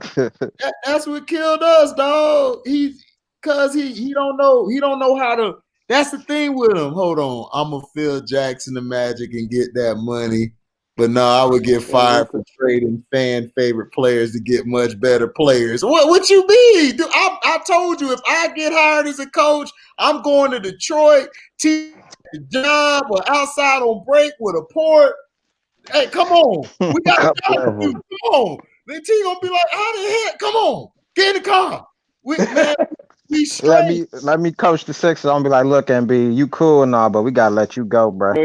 That's what killed us, dog. He don't know how to. That's the thing with him. Hold on. I'm going to Phil Jackson the Magic and get that money. But no, I would get fired for trading fan favorite players to get much better players. What you mean? Dude, I told you if I get hired as a coach, I'm going to Detroit, teach a job or outside on break with a port. Hey, come on. We got to do. Come on. The team gonna be like, how the heck? Come on, get in the car. We straight. Let me coach the Sixers. I'm gonna be like, look, MB, you cool and all, but we gotta let you go, bro. Oh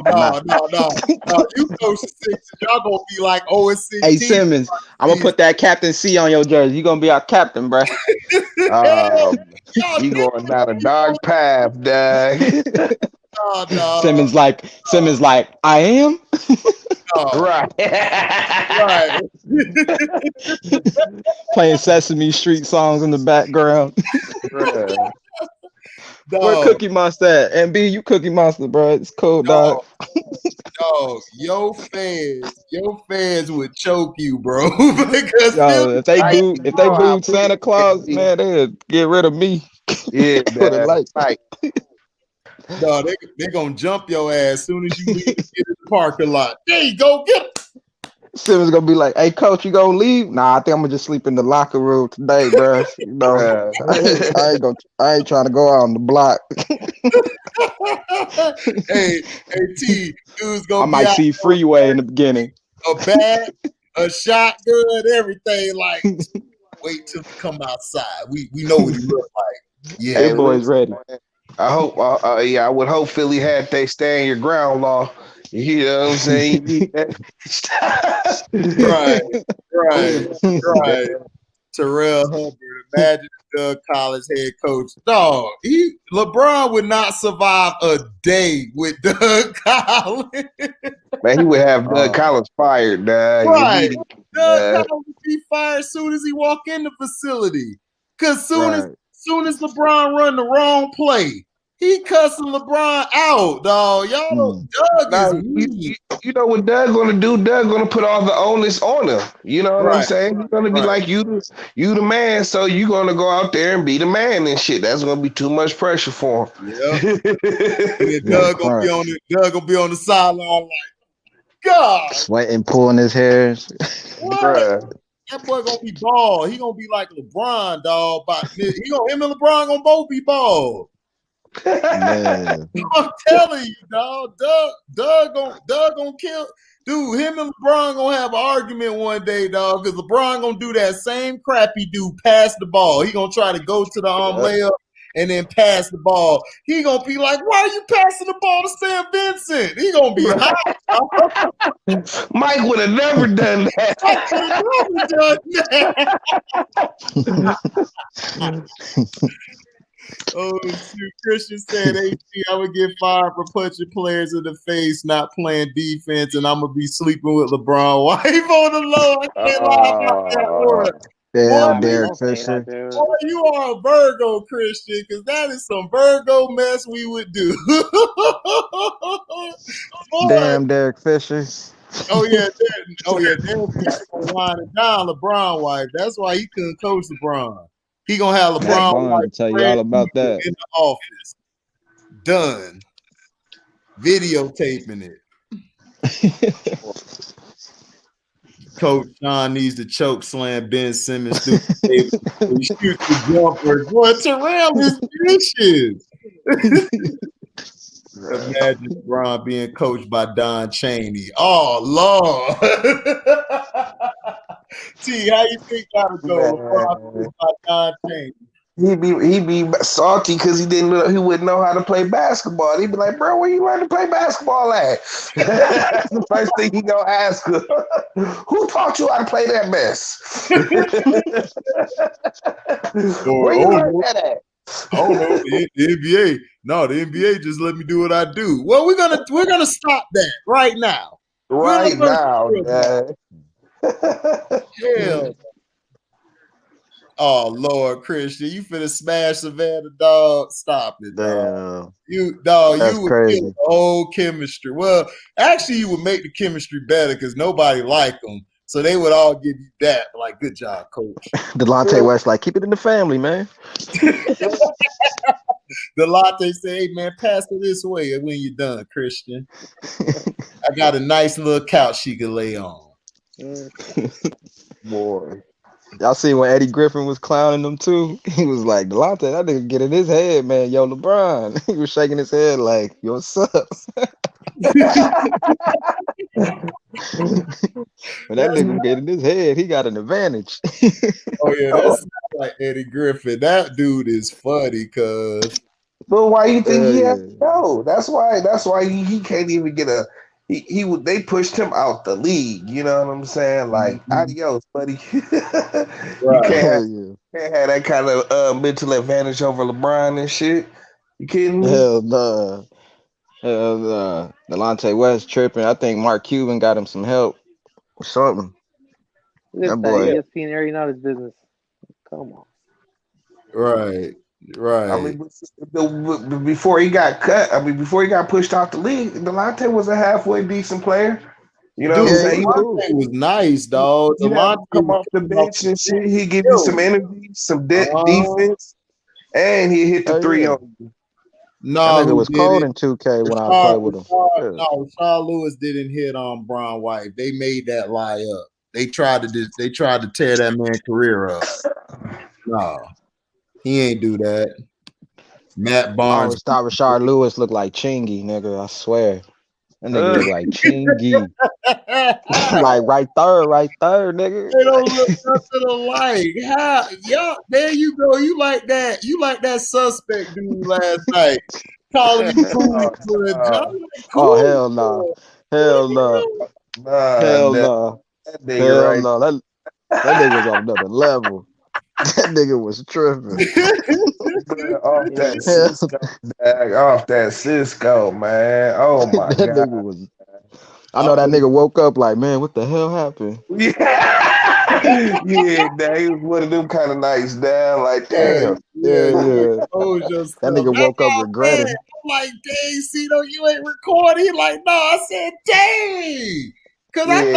no. You coach the Sixers, y'all gonna be like 0-16. Hey Simmons, I'm gonna put that Captain C on your jersey. You gonna be our captain, bro. You going down a dark path, Doug. Simmons like, I am. Right. Playing Sesame Street songs in the background. Where Cookie Monster at? MB, you Cookie Monster, bro. It's cool, dog. Dog, your fans would choke you, bro. Because if they booed Santa Claus, man, they'd get rid of me. Yeah, right. No, they gonna jump your ass as soon as you leave get in the parking lot. There you go, get him. Simmons gonna be like, "Hey, coach, you gonna leave?" Nah, I think I'm gonna just sleep in the locker room today, bro. You know, I ain't trying to go out on the block. hey, T, dude's gonna. I might see Freeway in the beginning. A bat, a shotgun, everything. Like, wait till he come outside. We know what he look like. Yeah, hey, boy's ready. I hope. I would hope Philly had they stay in your ground law. You know what I'm saying? Right. Terrell Hubbard, imagine Doug Collins head coach. Dog, LeBron would not survive a day with Doug Collins. Man, he would have Doug Collins fired, Doug. Right. Doug Collins would be fired as soon as he walk in the facility. Because soon soon as LeBron run the wrong play, he cussing LeBron out, dog. Y'all don't. Doug is mean. You know what Doug gonna do? Doug gonna put all the onus on him. You know what I'm saying? He's gonna be like, you the man, so you gonna go out there and be the man and shit. That's gonna be too much pressure for him. Yep. And Doug gonna be on the sideline like, God, sweating, pulling his hairs. That boy gonna be bald. He gonna be like LeBron, dog. Him and LeBron gonna both be bald. Man. I'm telling you, dog. Doug gonna kill. Dude, him and LeBron gonna have an argument one day, dog. Because LeBron gonna do that same crap he do, pass the ball. He gonna try to go to the layup and then pass the ball. He gonna be like, "Why are you passing the ball to Sam Vincent?" He gonna be hot. Mike would have never done that. Oh shoot! Christian said, "HG, I would get fired for punching players in the face, not playing defense, and I'm gonna be sleeping with LeBron wife on the low." I can't lie about that word. Damn, Derek Fisher. Boy, you are a Virgo, Christian, because that is some Virgo mess we would do. Damn, Derek Fisher. Oh yeah, Derek Fisher gonna wind it down LeBron wife. That's why he couldn't coach LeBron. He gonna have LeBron wife tell you all about that in the office. Done. Videotaping it. Coach John needs to choke slam Ben Simmons through the table. He shoots the jumper. Boy, Terrell is vicious. Imagine LeBron being coached by Don Chaney. Oh Lord. T, how you think that'll go? LeBron coached by Don Chaney. He'd be salty because he wouldn't know how to play basketball. He'd be like, "Bro, where you learn to play basketball at?" That's the first thing he gonna ask her. Who taught you how to play that mess? Where you learn that at? Oh no, the NBA. No, the NBA just let me do what I do. Well, we're gonna stop that right now. Right now, man. Hell. Oh Lord, Christian, you finna smash Savannah, dog. Stop it, dog. You would kill the whole chemistry. Well, actually, you would make the chemistry better because nobody liked them. So they would all give you that. Like, good job, coach. Delonte West, like, keep it in the family, man. Delonte say, "Hey man, pass it this way when you're done, Christian. I got a nice little couch she can lay on." Boy. Y'all see when Eddie Griffin was clowning them too? He was like, "Delonte, that nigga get in his head, man. Yo, LeBron." He was shaking his head like, "Yo, what's up?" When that nigga get in his head, he got an advantage. Oh yeah, that's like Eddie Griffin. That dude is funny, cuz. But why you think he has to go? That's why he can't even get a. They pushed him out the league. You know what I'm saying? Like, adios, buddy. You can't have that kind of mental advantage over LeBron and shit. You kidding me? Hell no. Hell no. Delonte West tripping. I think Mark Cuban got him some help or something. That boy. ESPN area, not his business. Come on. Right. I mean, before he got cut, before he got pushed out the league, Delonte was a halfway decent player. You know what I'm saying? Delonte was nice, dog. Delonte come off the bench and shit. He give you some energy, some defense, and he hit the three on you. No, that nigga was cold in 2K when I played with him. No, Shaw Lewis didn't hit on Bron White. They made that lie up. They tried to tear that man's career up. No. He ain't do that. Matt Barnes. I always thought Rashard Lewis looked like Chingy, nigga. I swear. That nigga look like Chingy. Like right there, nigga. They don't look nothing alike. How? Yo, there you go. You like that suspect dude last night. Calling you cool for a job. Oh, hell no. Hell no. Hell no. Hell no. That nigga was on another level. That nigga was tripping. Off that Cisco, man. Oh my that god. Nigga was, I know that nigga woke up like, man, what the hell happened? Yeah. Yeah, dad, he was one of them kind of nights, dad. Like, damn. Yeah. That nigga woke up regretting. I'm like, dang, Cito, you ain't recording. He like, no, I said, dang. Because I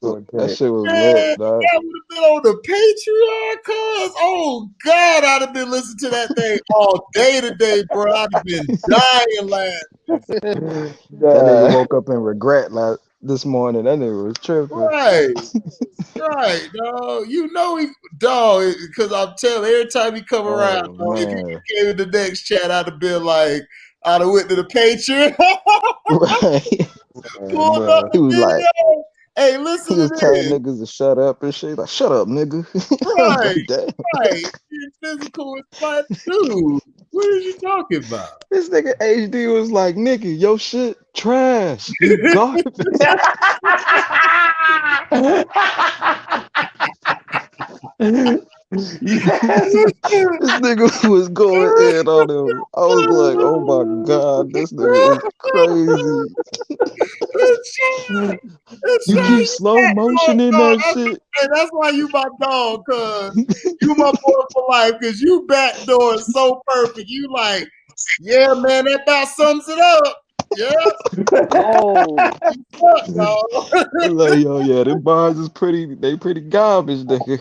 thought That shit was lit, dog. that would have been on the Patreon, cuz. Oh, God, I'd have been listening to that thing all day today, bro. I'd have been dying laughing. That nigga woke up in regret this morning. That nigga was tripping. Right, dog. You know he, dog, because I'm telling every time he come around, dog, if he came in the next chat, I'd have been like, I'd have went to the Patreon. Right. Pulled up the He was video. like, hey, listen he was to telling this. niggas to shut up and shit. Like, shut up, nigga. Right, Damn. right. Being physical with my dude. What are you talking about? This nigga HD was like, nigga, your shit trash. You garbage. This nigga was going in on him. I was like, oh my God, this nigga is crazy. You keep slow motioning that shit. And that's why you my dog, cuz you my boy for life, because you backdoor is so perfect. You like, yeah, man, that about sums it up. Yeah. Oh, Like, yo, yeah, them bars is pretty garbage, nigga.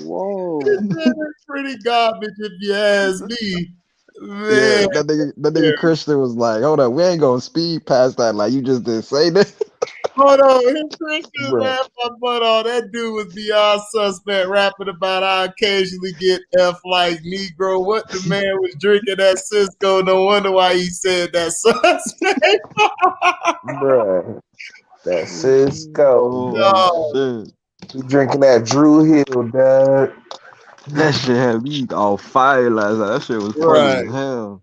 whoa. It's pretty garbage if you ask me. Man. Yeah, that nigga Christian was like, hold up, we ain't gonna speed past that. Like, you just didn't say that. Hold on, him Christian laughed my butt off. That dude was beyond suspect, rapping about I occasionally get F like Negro. What the man was drinking at Cisco? No wonder why he said that suspect. Bruh. That Cisco. Oh, shit. You drinking that Drew Hill, dad. That shit had me on fire last night. That shit was funny as hell.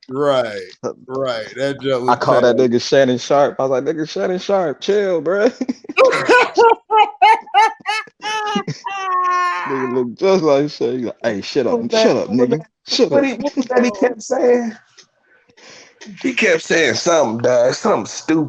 Right. That joke was I called that nigga Shannon Sharp. I was like, nigga, Shannon Sharp, chill, bro. Nigga look just like Shay. Like, hey, shut up, nigga. Shut up. What was that he kept saying? He kept saying something, dad. Something stupid.